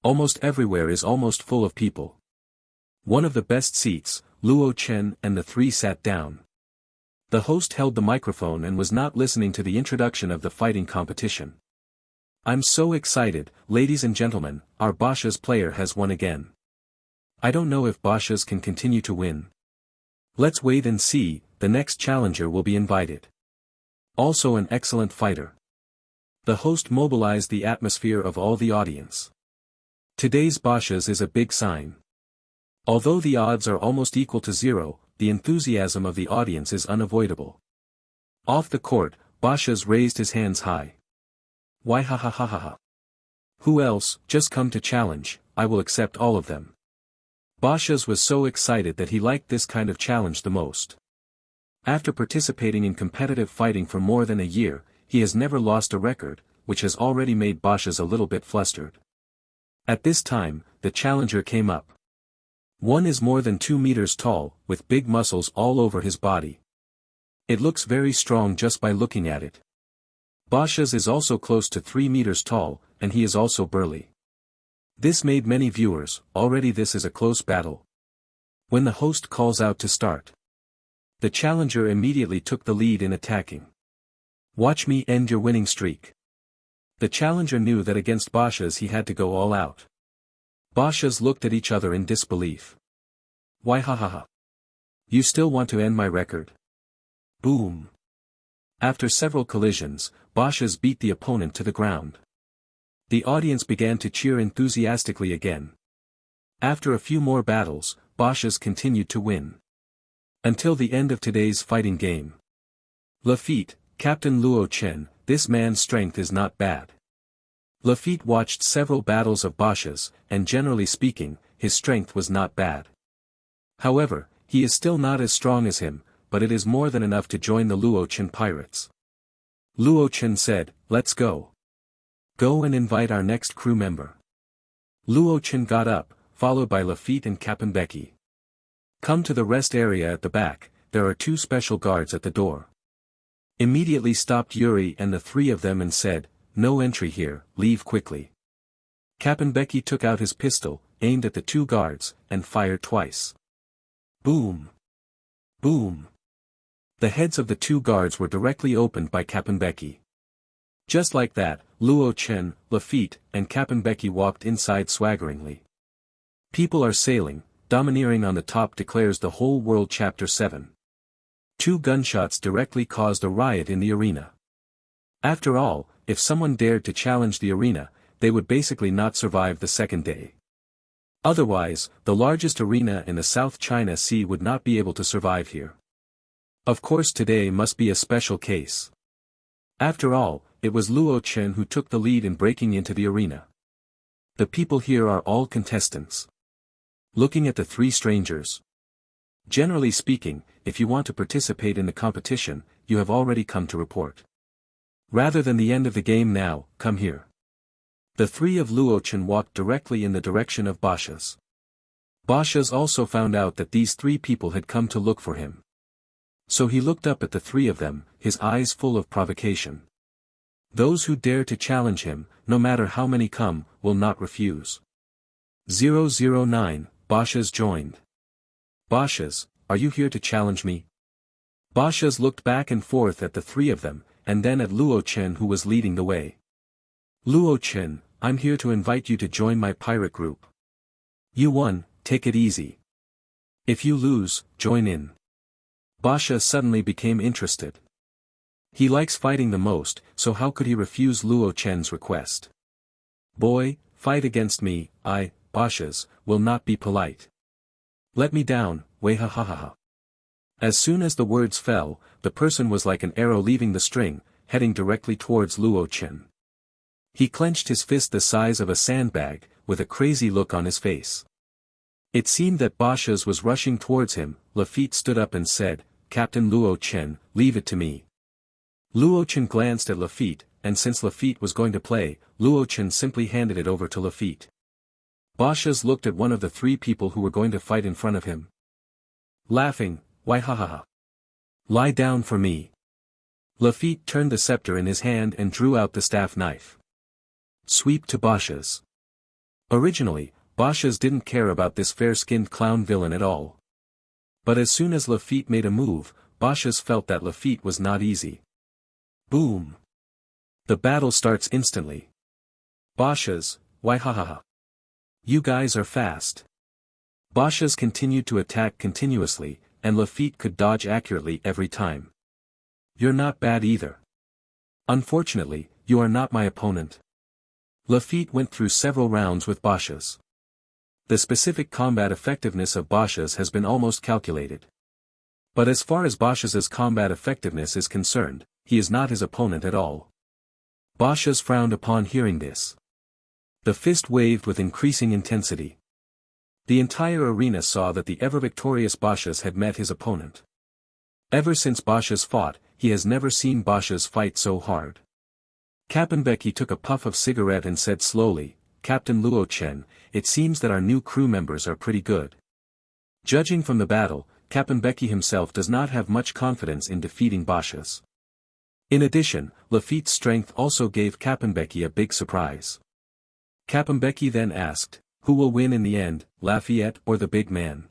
Almost everywhere is almost full of people. One of the best seats, Luo Chen and the 3 sat down. The host held the microphone and was not listening to the introduction of the fighting competition. I'm so excited, ladies and gentlemen, our Basha's player has won again. I don't know if Basha's can continue to win. Let's wait and see, the next challenger will be invited. Also an excellent fighter. The host mobilized the atmosphere of all the audience. Today's Basha's is a big sign. Although the odds are almost equal to 0, the enthusiasm of the audience is unavoidable. Off the court, Basha's raised his hands high. Why ha ha ha ha ha. Who else, just come to challenge, I will accept all of them. Basha's was so excited that he liked this kind of challenge the most. After participating in competitive fighting for more than a year, he has never lost a record, which has already made Basha's a little bit flustered. At this time, the challenger came up. One is more than 2 meters tall, with big muscles all over his body. It looks very strong just by looking at it. Basha's is also close to 3 meters tall, and he is also burly. This made many viewers, already this is a close battle. When the host calls out to start, the challenger immediately took the lead in attacking. Watch me end your winning streak. The challenger knew that against Basha's he had to go all out. Basha's looked at each other in disbelief. Why ha ha ha. You still want to end my record? Boom. After several collisions, Basha's beat the opponent to the ground. The audience began to cheer enthusiastically again. After a few more battles, Bosch's continued to win. Until the end of today's fighting game. Lafitte, Captain Luo Chen, this man's strength is not bad. Lafitte watched several battles of Bosch's, and generally speaking, his strength was not bad. However, he is still not as strong as him, but it is more than enough to join the Luo Chen pirates. Luo Chen said, "Let's go. Go and invite our next crew member." Luo Chen got up, followed by Lafitte and Captain Becky. "Come to the rest area at the back, there are 2 special guards at the door." Immediately stopped Yuri and the 3 of them and said, "No entry here, leave quickly." Captain Becky took out his pistol, aimed at the 2 guards, and fired twice. Boom! Boom! The heads of the 2 guards were directly opened by Captain Becky. Just like that, Luo Chen, Lafitte, and Captain Becky walked inside swaggeringly. People are sailing, domineering on the top declares the whole world. Chapter 7. 2 gunshots directly caused a riot in the arena. After all, if someone dared to challenge the arena, they would basically not survive the second day. Otherwise, the largest arena in the South China Sea would not be able to survive here. Of course, today must be a special case. After all, it was Luo Chen who took the lead in breaking into the arena. The people here are all contestants. Looking at the 3 strangers. Generally speaking, if you want to participate in the competition, you have already come to report. Rather than the end of the game now, come here. The 3 of Luo Chen walked directly in the direction of Bosch's. Bosch's also found out that these 3 people had come to look for him. So he looked up at the 3 of them, his eyes full of provocation. Those who dare to challenge him, no matter how many come, will not refuse. 009, Bosch's joined. Bosch's, are you here to challenge me? Bosch's looked back and forth at the 3 of them, and then at Luo Chen who was leading the way. Luo Chen, I'm here to invite you to join my pirate group. You won, take it easy. If you lose, join in. Basha suddenly became interested. He likes fighting the most, so how could he refuse Luo Chen's request? Boy, fight against me, I, Basha's, will not be polite. Let me down, way ha ha ha ha. As soon as the words fell, the person was like an arrow leaving the string, heading directly towards Luo Chen. He clenched his fist the size of a sandbag, with a crazy look on his face. It seemed that Basha's was rushing towards him. Lafitte stood up and said, "Captain Luo Chen, leave it to me." Luo Chen glanced at Lafitte, and since Lafitte was going to play, Luo Chen simply handed it over to Lafitte. Basha's looked at one of the 3 people who were going to fight in front of him. Laughing, why ha ha ha. Lie down for me. Lafitte turned the scepter in his hand and drew out the staff knife. Sweep to Basha's. Originally, Basha's didn't care about this fair-skinned clown villain at all. But as soon as Lafitte made a move, Basha's felt that Lafitte was not easy. Boom! The battle starts instantly. Basha's, why ha ha ha. You guys are fast. Basha's continued to attack continuously, and Lafitte could dodge accurately every time. You're not bad either. Unfortunately, you are not my opponent. Lafitte went through several rounds with Basha's. The specific combat effectiveness of Basha's has been almost calculated. But as far as Basha's combat effectiveness is concerned, he is not his opponent at all. Basha's frowned upon hearing this. The fist waved with increasing intensity. The entire arena saw that the ever-victorious Basha's had met his opponent. Ever since Basha's fought, he has never seen Basha's fight so hard. Captain Becky took a puff of cigarette and said slowly, "Captain Luo Chen, it seems that our new crew members are pretty good." Judging from the battle, Captain Becky himself does not have much confidence in defeating Basha's. In addition, Lafitte's strength also gave Captain Becky a big surprise. Captain Becky then asked, "Who will win in the end, Lafayette or the big man?"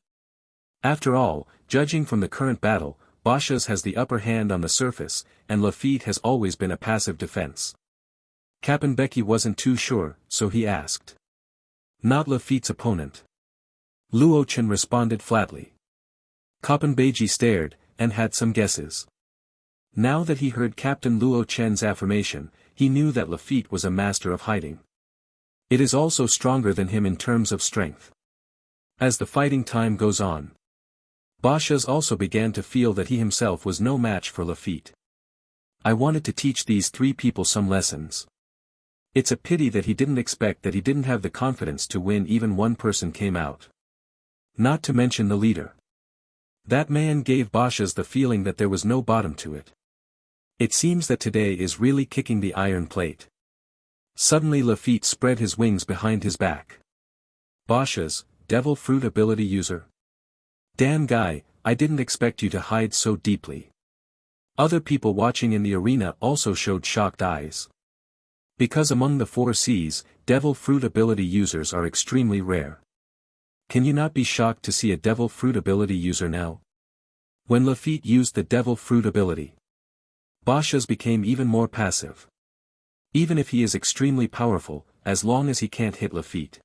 After all, judging from the current battle, Basha's has the upper hand on the surface, and Lafitte has always been a passive defense. Captain Becky wasn't too sure, so he asked. "Not Lafitte's opponent." Luo Chen responded flatly. Captain Beiji stared, and had some guesses. Now that he heard Captain Luo Chen's affirmation, he knew that Lafitte was a master of hiding. It is also stronger than him in terms of strength. As the fighting time goes on, Bashas also began to feel that he himself was no match for Lafitte. I wanted to teach these three people some lessons. It's a pity that he didn't expect that he didn't have the confidence to win even one person came out. Not to mention the leader. That man gave Bashas the feeling that there was no bottom to it. It seems that today is really kicking the iron plate. Suddenly Lafitte spread his wings behind his back. Bashas, devil fruit ability user. Damn guy, I didn't expect you to hide so deeply. Other people watching in the arena also showed shocked eyes. Because among the 4 Cs, devil fruit ability users are extremely rare. Can you not be shocked to see a devil fruit ability user now? When Lafitte used the devil fruit ability, Bashas became even more passive. Even if he is extremely powerful, as long as he can't hit Lafitte.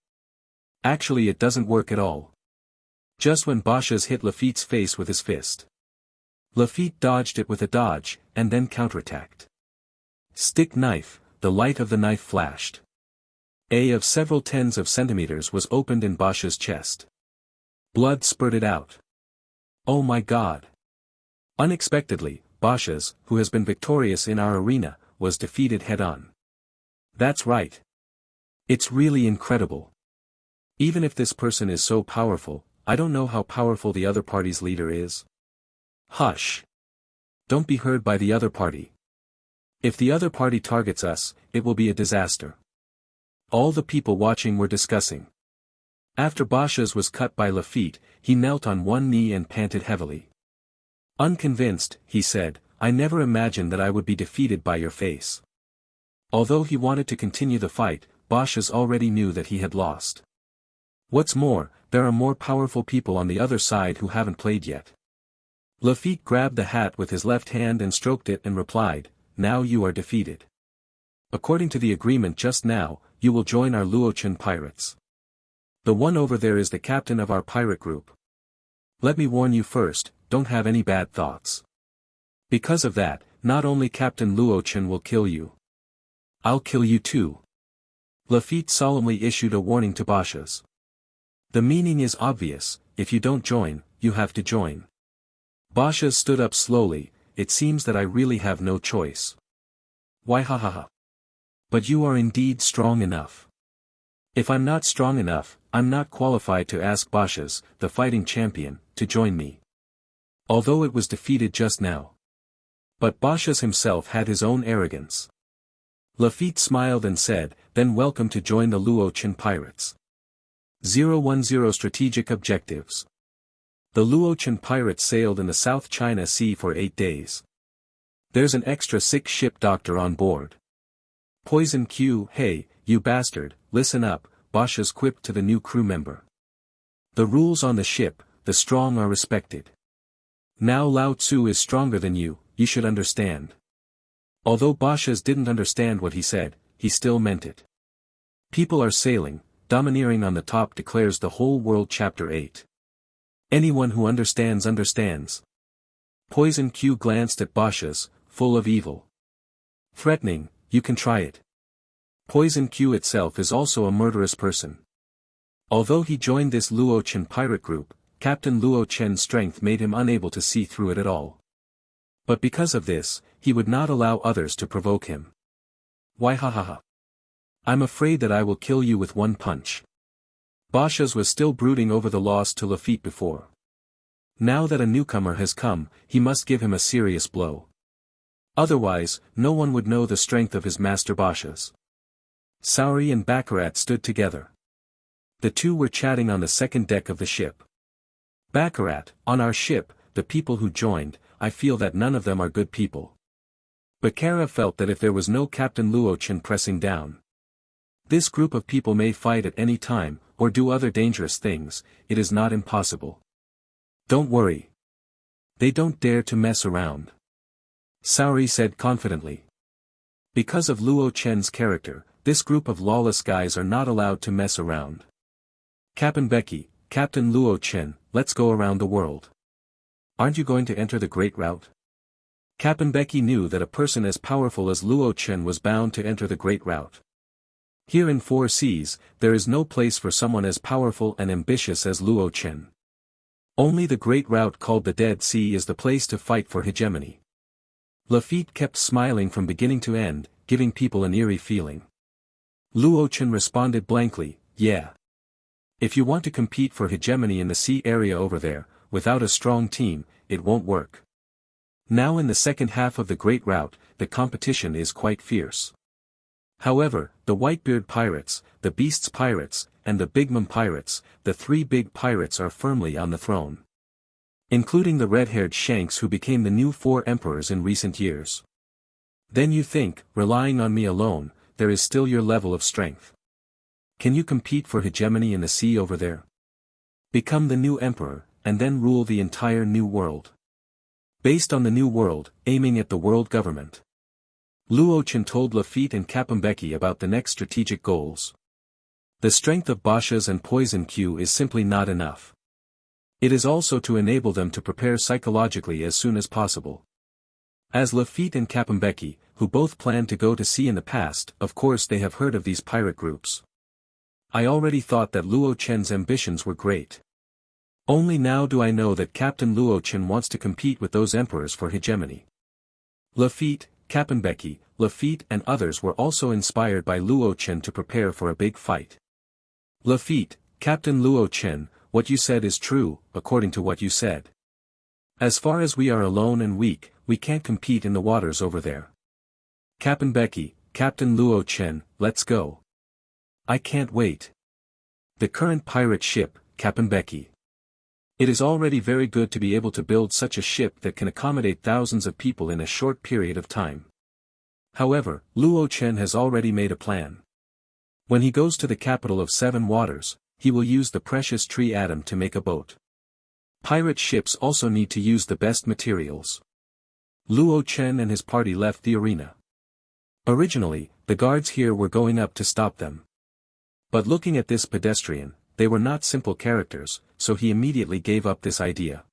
Actually it doesn't work at all. Just when Bashas hit Lafitte's face with his fist, Lafitte dodged it with a dodge, and then counterattacked. Stick knife, the light of the knife flashed. A of several tens of centimeters was opened in Bashas' chest. Blood spurted out. Oh my god. Unexpectedly, Bashas, who has been victorious in our arena, was defeated head-on. That's right. It's really incredible. Even if this person is so powerful, I don't know how powerful the other party's leader is. Hush. Don't be heard by the other party. If the other party targets us, it will be a disaster. All the people watching were discussing. After Bashas was cut by Lafitte, he knelt on one knee and panted heavily. Unconvinced, he said, I never imagined that I would be defeated by your face. Although he wanted to continue the fight, Bashas already knew that he had lost. What's more, there are more powerful people on the other side who haven't played yet. Lafitte grabbed the hat with his left hand and stroked it and replied, now you are defeated. According to the agreement just now, you will join our Luochen pirates. The one over there is the captain of our pirate group. Let me warn you first, don't have any bad thoughts. Because of that, not only Captain Luochen will kill you. I'll kill you too. Lafitte solemnly issued a warning to Bashas. The meaning is obvious, if you don't join, you have to join. Bashas stood up slowly, it seems that I really have no choice. Why ha ha ha. But you are indeed strong enough. If I'm not strong enough, I'm not qualified to ask Bashas, the fighting champion, to join me. Although it was defeated just now. But Bashas himself had his own arrogance. Lafitte smiled and said, then welcome to join the Luochen pirates. 010 Strategic Objectives. The Luochen pirates sailed in the South China Sea for 8 days. There's an extra sick ship doctor on board. Poison Q, hey, you bastard, listen up, Bashas quipped to the new crew member. The rules on the ship, the strong are respected. Now Lao Tzu is stronger than you should understand. Although Bashas didn't understand what he said, he still meant it. People are sailing, Domineering on the top declares the whole world. Chapter 8. Anyone who understands understands. Poison Q glanced at Bashas, full of evil. Threatening, you can try it. Poison Q itself is also a murderous person. Although he joined this Luochen pirate group, Captain Luochen's strength made him unable to see through it at all. But because of this, he would not allow others to provoke him. Why ha ha ha. I'm afraid that I will kill you with one punch. Bashas was still brooding over the loss to Lafitte before. Now that a newcomer has come, he must give him a serious blow. Otherwise, no one would know the strength of his master Bashas. Sauri and Baccarat stood together. The two were chatting on the second deck of the ship. Baccarat, on our ship, the people who joined, I feel that none of them are good people. Baccarat felt that if there was no Captain Luochen pressing down, this group of people may fight at any time, or do other dangerous things, it is not impossible. Don't worry. They don't dare to mess around. Sauri said confidently. Because of Luochen's character, this group of lawless guys are not allowed to mess around. Captain Becky, Captain Luochen, let's go around the world. Aren't you going to enter the Great Route? Captain Becky knew that a person as powerful as Luochen was bound to enter the Great Route. Here in Four Seas, there is no place for someone as powerful and ambitious as Luo Chen. Only the great route called the Dead Sea is the place to fight for hegemony. Lafitte kept smiling from beginning to end, giving people an eerie feeling. Luo Chen responded blankly, yeah. If you want to compete for hegemony in the sea area over there, without a strong team, it won't work. Now in the second half of the Great Route, the competition is quite fierce. However, the Whitebeard pirates, the Beasts pirates, and the Big Mom pirates, the three big pirates are firmly on the throne. Including the red-haired Shanks who became the new four emperors in recent years. Then you think, relying on me alone, there is still your level of strength. Can you compete for hegemony in the sea over there? Become the new emperor, and then rule the entire new world. Based on the new world, aiming at the world government. Luo Chen told Lafitte and Kapembeki about the next strategic goals. The strength of Basha's and Poison Q is simply not enough. It is also to enable them to prepare psychologically as soon as possible. As Lafitte and Kapembeki, who both planned to go to sea in the past, of course they have heard of these pirate groups. I already thought that Luo Chen's ambitions were great. Only now do I know that Captain Luo Chen wants to compete with those emperors for hegemony. Lafitte, Kapembeki, Lafitte and others were also inspired by Luo Chen to prepare for a big fight. Lafitte, Captain Luo Chen, what you said is true, according to what you said. As far as we are alone and weak, we can't compete in the waters over there. Kapembeki, Captain Luo Chen, let's go. I can't wait. The current pirate ship, Kapembeki. It is already very good to be able to build such a ship that can accommodate thousands of people in a short period of time. However, Luo Chen has already made a plan. When he goes to the capital of Seven Waters, he will use the precious tree atom to make a boat. Pirate ships also need to use the best materials. Luo Chen and his party left the arena. Originally, the guards here were going up to stop them. But looking at this pedestrian, they were not simple characters, so he immediately gave up this idea.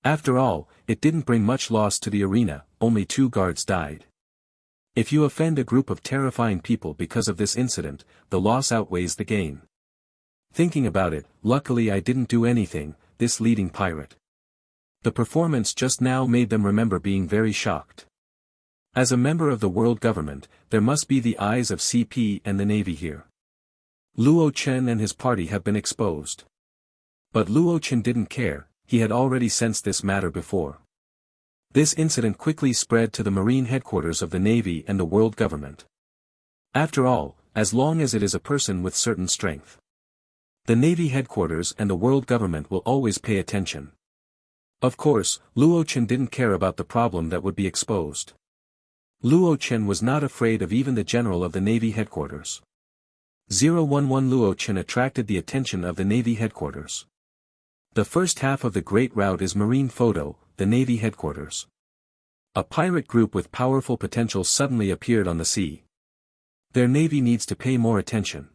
After all, it didn't bring much loss to the arena, only 2 guards died. If you offend a group of terrifying people because of this incident, the loss outweighs the gain. Thinking about it, luckily I didn't do anything, this leading pirate. The performance just now made them remember being very shocked. As a member of the world government, there must be the eyes of CP and the Navy here. Luo Chen and his party have been exposed. But Luo Chen didn't care, he had already sensed this matter before. This incident quickly spread to the Marine headquarters of the Navy and the world government. After all, as long as it is a person with certain strength. The Navy headquarters and the world government will always pay attention. Of course, Luo Chen didn't care about the problem that would be exposed. Luo Chen was not afraid of even the general of the Navy headquarters. 011 Luo Chen attracted the attention of the Navy headquarters. The first half of the Great Route is Marine Photo, the Navy headquarters. A pirate group with powerful potential suddenly appeared on the sea. Their navy needs to pay more attention.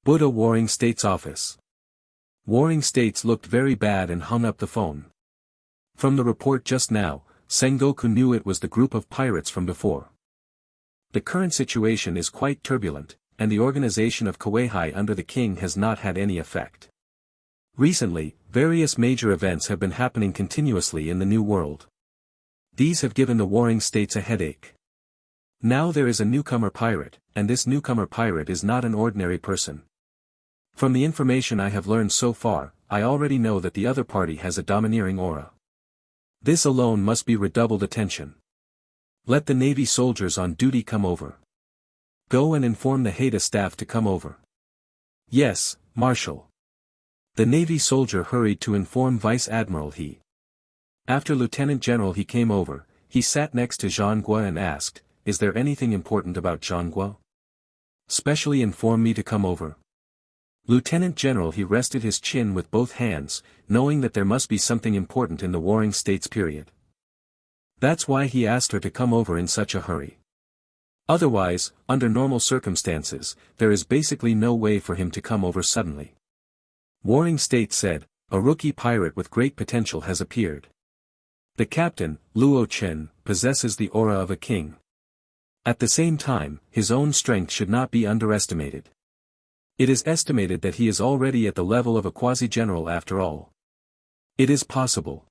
Buddha Warring States office. Warring States looked very bad and hung up the phone. From the report just now, Sengoku knew it was the group of pirates from before. The current situation is quite turbulent, and the organization of Kueihai under the king has not had any effect. Recently, various major events have been happening continuously in the New World. These have given the Warring States a headache. Now there is a newcomer pirate, and this newcomer pirate is not an ordinary person. From the information I have learned so far, I already know that the other party has a domineering aura. This alone must be redoubled attention. Let the Navy soldiers on duty come over. Go and inform the Haida staff to come over. Yes, Marshal. The Navy soldier hurried to inform Vice Admiral He. After Lieutenant General He came over, he sat next to Zhangguo and asked, "Is there anything important about Zhangguo? Specially inform me to come over." Lieutenant General He rested his chin with both hands, knowing that there must be something important in the Warring States period. That's why he asked her to come over in such a hurry. Otherwise, under normal circumstances, there is basically no way for him to come over suddenly. Warring States said, "A rookie pirate with great potential has appeared. The captain, Luo Chen, possesses the aura of a king. At the same time, his own strength should not be underestimated. It is estimated that he is already at the level of a quasi-general after all. It is possible.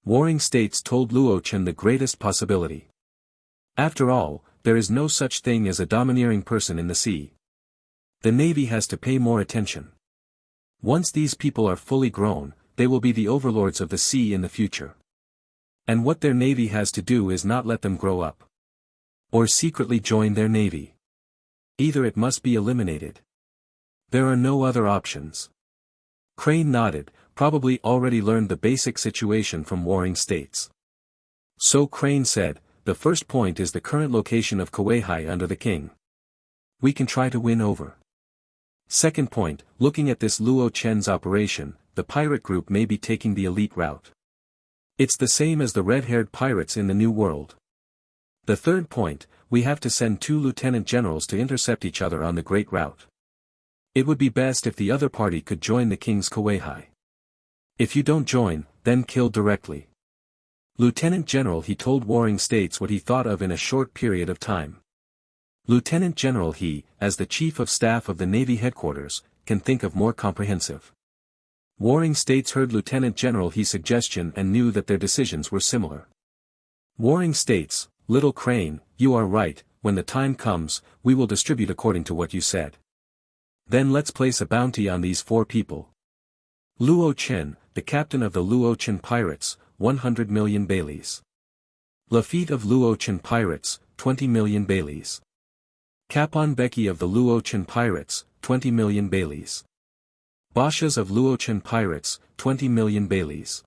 Warring States told Luo Chen the greatest possibility. After all, there is no such thing as a domineering person in the sea. The Navy has to pay more attention. Once these people are fully grown, they will be the overlords of the sea in the future. And what their Navy has to do is not let them grow up. Or secretly join their Navy. Either it must be eliminated. There are no other options. Crane nodded, probably already learned the basic situation from warring states. So Crane said, the first point is the current location of Kauai under the king. We can try to win over. Second point, looking at this Luo Chen's operation, the pirate group may be taking the elite route. It's the same as the red-haired pirates in the New World. The third point, we have to send 2 lieutenant generals to intercept each other on the Great Route. It would be best if the other party could join the king's Kauai. If you don't join, then kill directly. Lieutenant General He told warring states what he thought of in a short period of time. Lieutenant General He, as the Chief of Staff of the Navy Headquarters, can think of more comprehensive. Warring states heard Lieutenant General He's suggestion and knew that their decisions were similar. Warring states, Little Crane, you are right, when the time comes, we will distribute according to what you said. Then let's place a bounty on these 4 people. Luo Chen, the captain of the Luo Chen pirates, 100 million baileys. Lafitte of Luo Chen pirates, 20 million baileys. Capon Becky of the Luo Chen pirates, 20 million baileys. Bashas of Luo Chen pirates, 20 million baileys.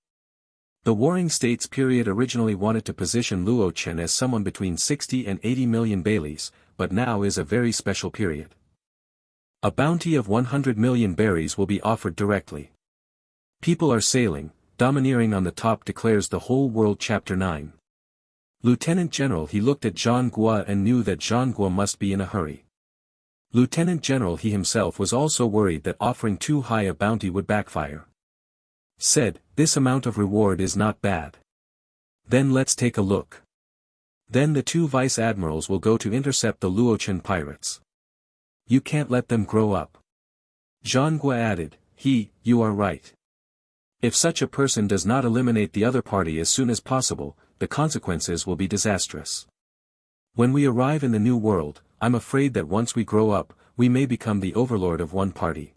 The warring states period originally wanted to position Luo Chen as someone between 60 and 80 million baileys, but now is a very special period. A bounty of 100 million berries will be offered directly. People are sailing, domineering on the top declares the whole world. Chapter 9. Lieutenant General He looked at Jean Gua and knew that Jean Gua must be in a hurry. Lieutenant General He himself was also worried that offering too high a bounty would backfire. Said, this amount of reward is not bad. Then let's take a look. Then the 2 vice admirals will go to intercept the Luo Chen pirates. You can't let them grow up. Jean Gua added, you are right. If such a person does not eliminate the other party as soon as possible, the consequences will be disastrous. When we arrive in the New World, I'm afraid that once we grow up, we may become the overlord of one party.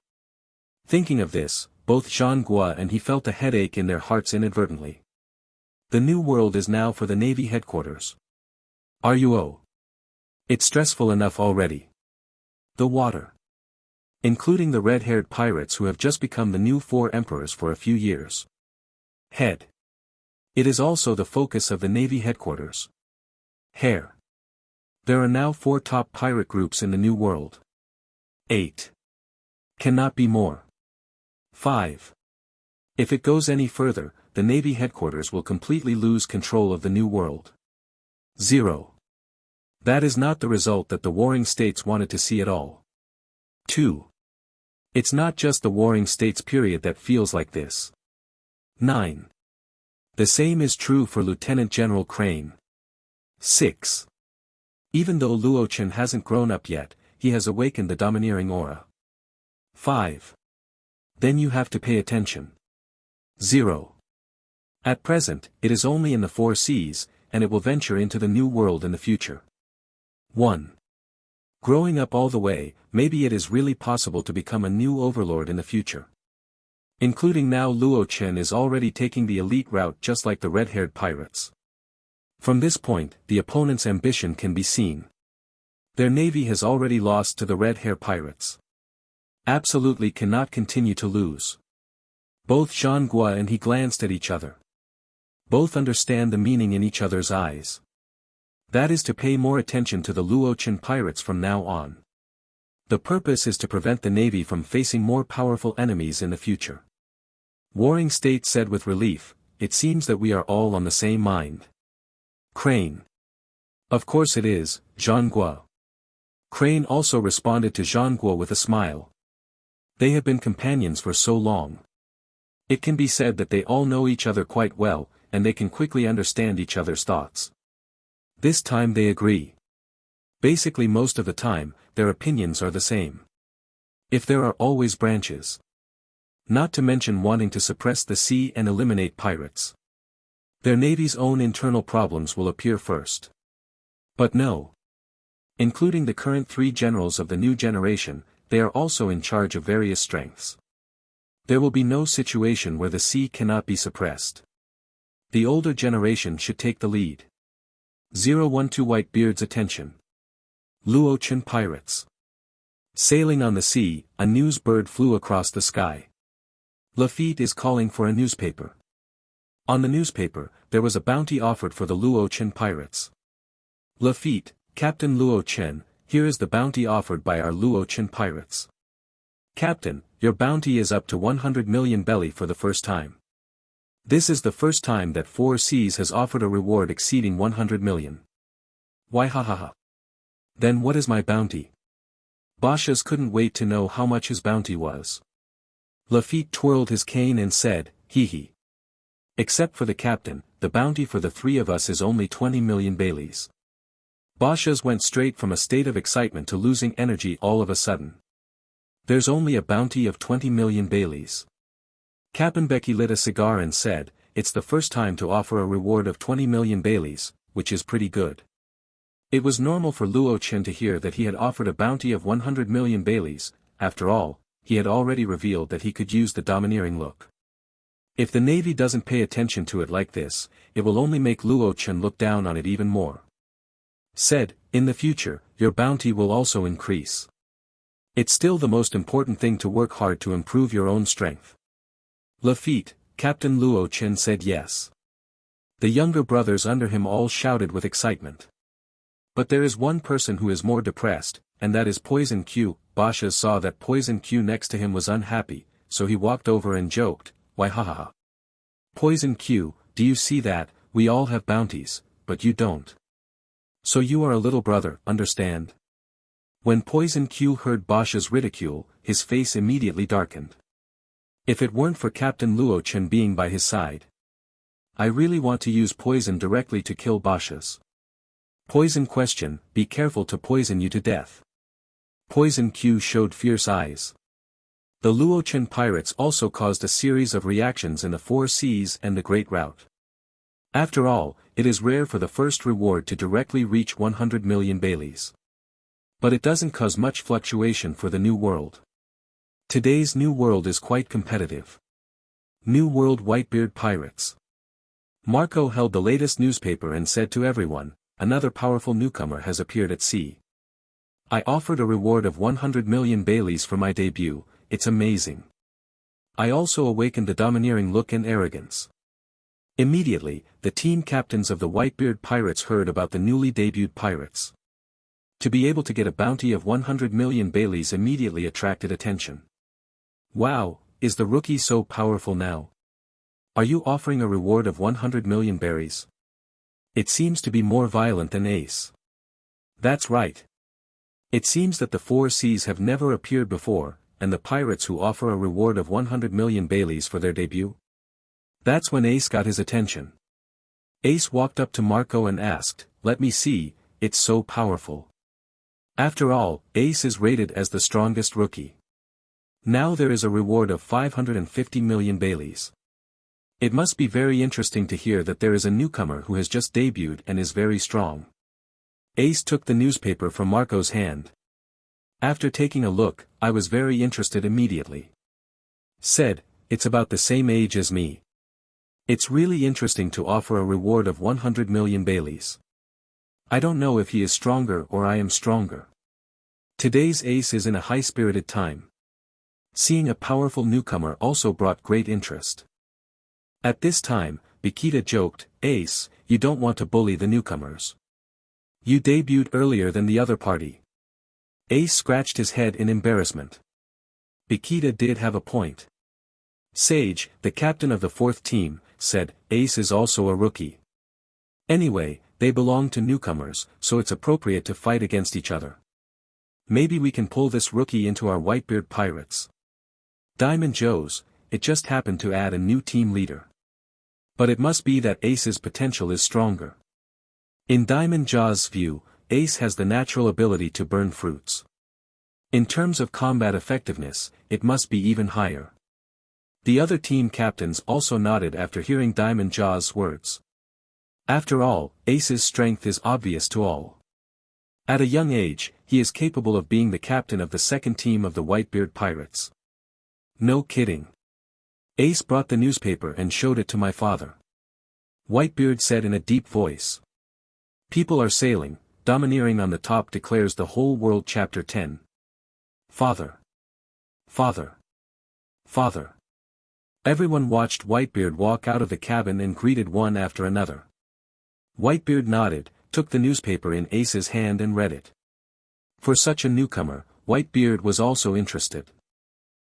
Thinking of this, both Jean Gua and he felt a headache in their hearts inadvertently. The New World is now for the Navy headquarters. It's stressful enough already. The water. Including the red-haired pirates who have just become the new 4 emperors for a few years. Head. It is also the focus of the Navy headquarters. Hair. There are now 4 top pirate groups in the New World. 8. Cannot be more. 5. If it goes any further, the Navy headquarters will completely lose control of the New World. 0. That is not the result that the warring states wanted to see at all. 2. It's not just the warring states period that feels like this. 9. The same is true for Lieutenant General Crane. 6. Even though Luo Chen hasn't grown up yet, he has awakened the domineering aura. 5. Then you have to pay attention. 0. At present, it is only in the 4 seas, and it will venture into the New World in the future. 1. Growing up all the way, maybe it is really possible to become a new overlord in the future. Including now Luo Chen is already taking the elite route just like the red-haired pirates. From this point, the opponent's ambition can be seen. Their navy has already lost to the red-hair pirates. Absolutely cannot continue to lose. Both Jean Gua and he glanced at each other. Both understand the meaning in each other's eyes. That is to pay more attention to the Luo Chen pirates from now on. The purpose is to prevent the navy from facing more powerful enemies in the future. Warring States said with relief, it seems that we are all on the same mind. Crane. Of course it is, Jean Gua. Crane also responded to Jean Gua with a smile. They have been companions for so long. It can be said that they all know each other quite well, and they can quickly understand each other's thoughts. This time they agree. Basically most of the time, their opinions are the same. If there are always branches. Not to mention wanting to suppress the sea and eliminate pirates. Their navy's own internal problems will appear first. But no. Including the current 3 generals of the new generation, they are also in charge of various strengths. There will be no situation where the sea cannot be suppressed. The older generation should take the lead. 012 Whitebeard's attention. Luochen pirates. Sailing on the sea, a news bird flew across the sky. Lafitte is calling for a newspaper. On the newspaper, there was a bounty offered for the Luochen pirates. Lafitte, Captain Luochen, here is the bounty offered by our Luochen pirates. Captain, your bounty is up to 100 million belly for the first time. This is the first time that 4 Seas has offered a reward exceeding 100 million. Why ha ha ha. Then what is my bounty? Bashas couldn't wait to know how much his bounty was. Lafitte twirled his cane and said, hee hee. Except for the captain, the bounty for the 3 of us is only 20 million baileys. Bashas went straight from a state of excitement to losing energy all of a sudden. There's only a bounty of 20 million baileys. Captain Becky lit a cigar and said, it's the first time to offer a reward of 20 million baileys, which is pretty good. It was normal for Luochen to hear that he had offered a bounty of 100 million baileys. After all, he had already revealed that he could use the domineering look. If the Navy doesn't pay attention to it like this, it will only make Luochen look down on it even more. Said, in the future, your bounty will also increase. It's still the most important thing to work hard to improve your own strength. Lafitte, Captain Luochen said yes. The younger brothers under him all shouted with excitement. But there is one person who is more depressed, and that is Poison Q. Basha saw that Poison Q next to him was unhappy, so he walked over and joked, why ha ha ha. Poison Q, do you see that, we all have bounties, but you don't. So you are a little brother, understand? When Poison Q heard Basha's ridicule, his face immediately darkened. If it weren't for Captain Luochen being by his side. I really want to use poison directly to kill Bashas. Poison question, be careful to poison you to death. Poison Q showed fierce eyes. The Luochen pirates also caused a series of reactions in the 4 Seas and the Great Route. After all, it is rare for the first reward to directly reach 100 million baileys. But it doesn't cause much fluctuation for the New World. Today's New World is quite competitive. New World Whitebeard Pirates. Marco held the latest newspaper and said to everyone, another powerful newcomer has appeared at sea. I offered a reward of 100 million baileys for my debut, it's amazing. I also awakened the domineering look and arrogance. Immediately, the team captains of the Whitebeard Pirates heard about the newly debuted pirates. To be able to get a bounty of 100 million baileys immediately attracted attention. Wow, is the rookie so powerful now? Are you offering a reward of 100 million berries? It seems to be more violent than Ace. That's right. It seems that the 4 Seas have never appeared before, and the pirates who offer a reward of 100 million baileys for their debut? That's when Ace got his attention. Ace walked up to Marco and asked, let me see, it's so powerful. After all, Ace is rated as the strongest rookie. Now there is a reward of 550 million baileys. It must be very interesting to hear that there is a newcomer who has just debuted and is very strong. Ace took the newspaper from Marco's hand. After taking a look, I was very interested immediately. Said, it's about the same age as me. It's really interesting to offer a reward of 100 million baileys. I don't know if he is stronger or I am stronger. Today's Ace is in a high-spirited time. Seeing a powerful newcomer also brought great interest. At this time, Bikita joked, Ace, you don't want to bully the newcomers. You debuted earlier than the other party. Ace scratched his head in embarrassment. Bikita did have a point. Sage, the captain of the 4th team, said, Ace is also a rookie. Anyway, they belong to newcomers, so it's appropriate to fight against each other. Maybe we can pull this rookie into our Whitebeard Pirates. Diamond Joe's, it just happened to add a new team leader. But it must be that Ace's potential is stronger. In Diamond Jaw's view, Ace has the natural ability to burn fruits. In terms of combat effectiveness, it must be even higher. The other team captains also nodded after hearing Diamond Jaw's words. After all, Ace's strength is obvious to all. At a young age, he is capable of being the captain of the second team of the Whitebeard Pirates. No kidding. Ace brought the newspaper and showed it to my father. Whitebeard said in a deep voice. People are sailing, Domineering on the top declares the whole world. Chapter 10. Father. Father. Father. Everyone watched Whitebeard walk out of the cabin and greeted one after another. Whitebeard nodded, took the newspaper in Ace's hand and read it. For such a newcomer, Whitebeard was also interested.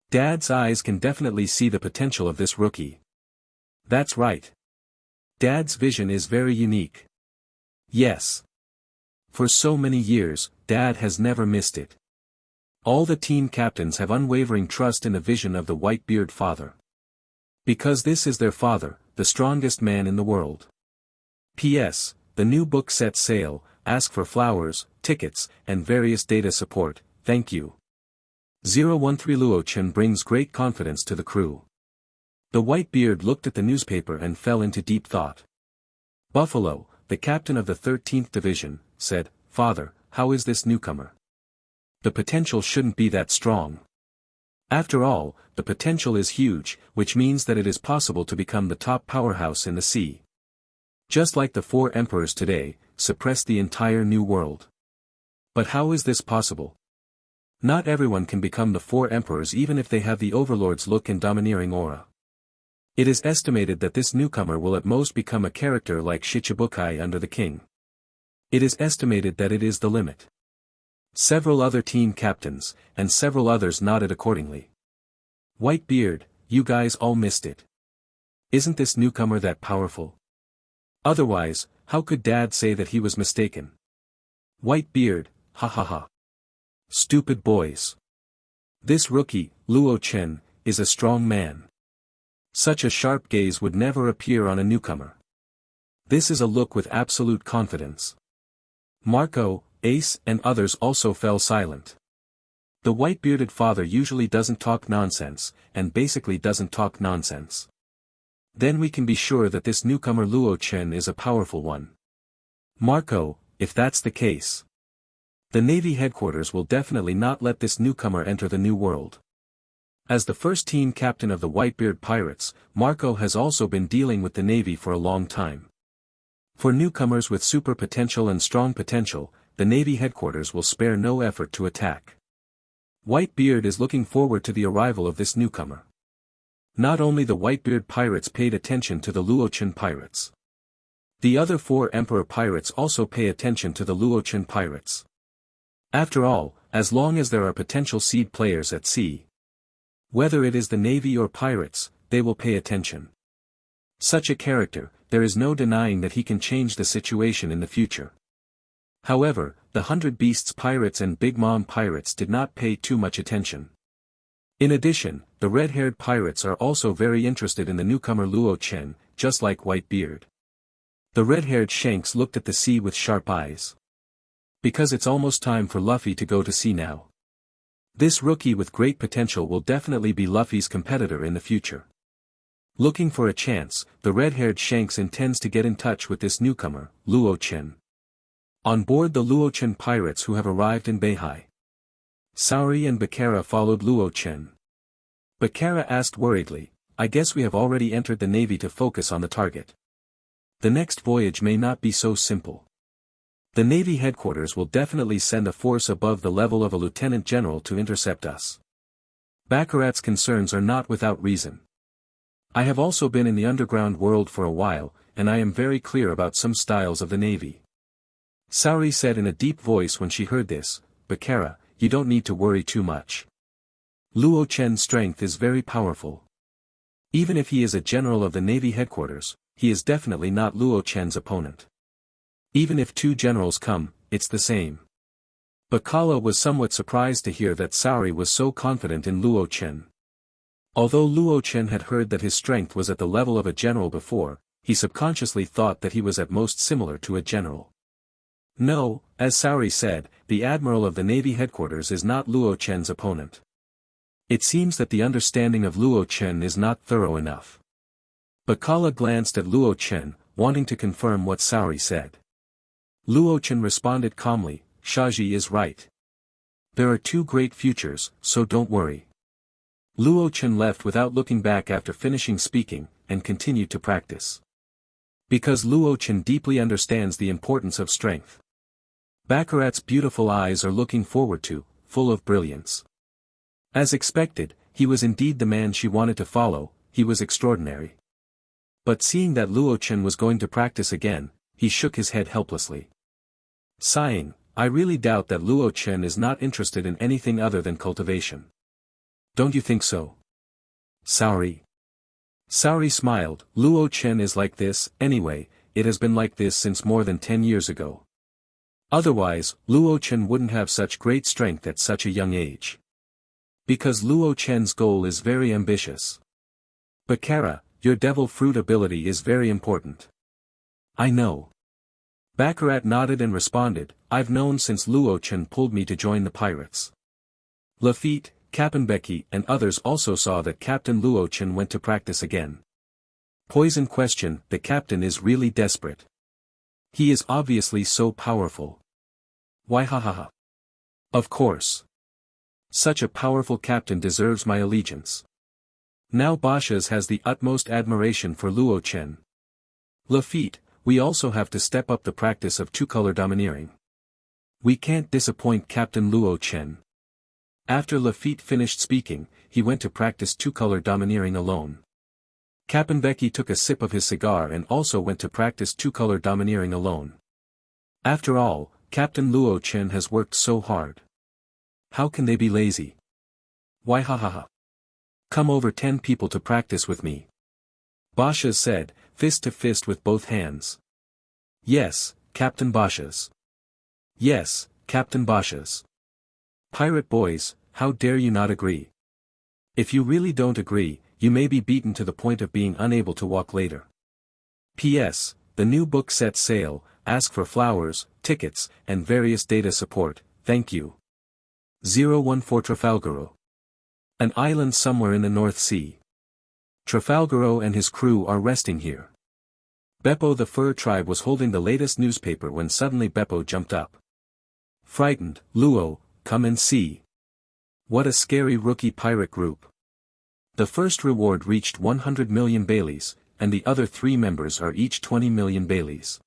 Dad's eyes can definitely see the potential of this rookie. That's right. Dad's vision is very unique. Yes. For so many years, Dad has never missed it. All the team captains have unwavering trust in the vision of the Whitebeard father. Because this is their father, the strongest man in the world. P.S. The new book sets sail, ask for flowers, tickets, and various data support, thank you. 013 Luo-chan brings great confidence to the crew. The Whitebeard looked at the newspaper and fell into deep thought. Buffalo, the captain of the 13th Division, said, Father, how is this newcomer? The potential shouldn't be that strong. After all, the potential is huge, which means that it is possible to become the top powerhouse in the sea. Just like the 4 emperors today, suppress the entire new world. But how is this possible? Not everyone can become the 4 emperors even if they have the overlord's look and domineering aura. It is estimated that this newcomer will at most become a character like Shichibukai under the king. It is estimated that it is the limit. Several other team captains, and several others nodded accordingly. Whitebeard, you guys all missed it. Isn't this newcomer that powerful? Otherwise, how could Dad say that he was mistaken? Whitebeard, ha ha ha. Stupid boys. This rookie, Luo-chan, is a strong man. Such a sharp gaze would never appear on a newcomer. This is a look with absolute confidence. Marco, Ace, and others also fell silent. The white-bearded father usually doesn't talk nonsense, and basically doesn't talk nonsense. Then we can be sure that this newcomer Luo-chan is a powerful one. Marco, if that's the case, the Navy headquarters will definitely not let this newcomer enter the new world. As the first team captain of the Whitebeard Pirates, Marco has also been dealing with the Navy for a long time. For newcomers with super potential and strong potential, the Navy headquarters will spare no effort to attack. Whitebeard is looking forward to the arrival of this newcomer. Not only the Whitebeard Pirates paid attention to the Luo-chan Pirates. The other 4 Emperor Pirates also pay attention to the Luo-chan Pirates. After all, as long as there are potential seed players at sea, whether it is the Navy or Pirates, they will pay attention. Such a character, there is no denying that he can change the situation in the future. However, the 100 Beasts Pirates and Big Mom Pirates did not pay too much attention. In addition, the red-haired pirates are also very interested in the newcomer Luo-chan, just like Whitebeard. The red-haired Shanks looked at the sea with sharp eyes. Because it's almost time for Luffy to go to sea now. This rookie with great potential will definitely be Luffy's competitor in the future. Looking for a chance, the red-haired Shanks intends to get in touch with this newcomer, Luo-chan. On board the Luo-chan pirates who have arrived in Beihai, Saori and Bakara followed Luo-chan. Bakara asked worriedly, I guess we have already entered the Navy to focus on the target. The next voyage may not be so simple. The Navy headquarters will definitely send a force above the level of a lieutenant general to intercept us. Bakarat's concerns are not without reason. I have also been in the underground world for a while, and I am very clear about some styles of the Navy. Saori said in a deep voice when she heard this, Bakara, you don't need to worry too much. Luo-chan's strength is very powerful. Even if he is a general of the Navy headquarters, he is definitely not Luo-chan's opponent. Even if 2 generals come, it's the same. Bakala was somewhat surprised to hear that Saori was so confident in Luo-chan. Although Luo-chan had heard that his strength was at the level of a general before, he subconsciously thought that he was at most similar to a general. No, as Saori said, the admiral of the Navy headquarters is not Luo Chen's opponent. It seems that the understanding of Luo Chen is not thorough enough. Bakala glanced at Luo Chen, wanting to confirm what Saori said. Luo Chen responded calmly, Shaji is right. There are two great futures, so don't worry. Luo Chen left without looking back after finishing speaking, and continued to practice. Because Luo Chen deeply understands the importance of strength. Baccarat's beautiful eyes are looking forward to, full of brilliance. As expected, he was indeed the man she wanted to follow, he was extraordinary. But seeing that Luo Chen was going to practice again, he shook his head helplessly. Sighing, I really doubt that Luo Chen is not interested in anything other than cultivation. Don't you think so? Saori. Saori smiled, Luo Chen is like this, anyway, it has been like this since more than 10 years ago. Otherwise, Luo Chen wouldn't have such great strength at such a young age. Because Luo Chen's goal is very ambitious. Baccarat, your devil fruit ability is very important. I know. Baccarat nodded and responded, I've known since Luo Chen pulled me to join the pirates. Lafitte, Captain Becky and others also saw that Captain Luo Chen went to practice again. Poison question, the captain is really desperate. He is obviously so powerful. Why ha. Of course. Such a powerful captain deserves my allegiance. Now Bashas has the utmost admiration for Luo Chen. Lafitte, we also have to step up the practice of two-color domineering. We can't disappoint Captain Luo Chen. After Lafitte finished speaking, he went to practice two-color domineering alone. Captain Becky took a sip of his cigar and also went to practice two-color domineering alone. After all, Captain Luo Chen has worked so hard. How can they be lazy? Why ha. Come over 10 people to practice with me. Bashas said, fist to fist with both hands. Yes, Captain Bashas. Yes, Captain Bashas. Pirate boys, how dare you not agree? If you really don't agree, you may be beaten to the point of being unable to walk later. P.S. The new book sets sail, ask for flowers, tickets, and various data support, thank you. 014 Trafalgaro. An island somewhere in the North Sea. Trafalgaro and his crew are resting here. Beppo the fur tribe was holding the latest newspaper when suddenly Beppo jumped up. Frightened, Luo, come and see. What a scary rookie pirate group. The first reward reached 100 million Baileys, and the other 3 members are each 20 million Baileys.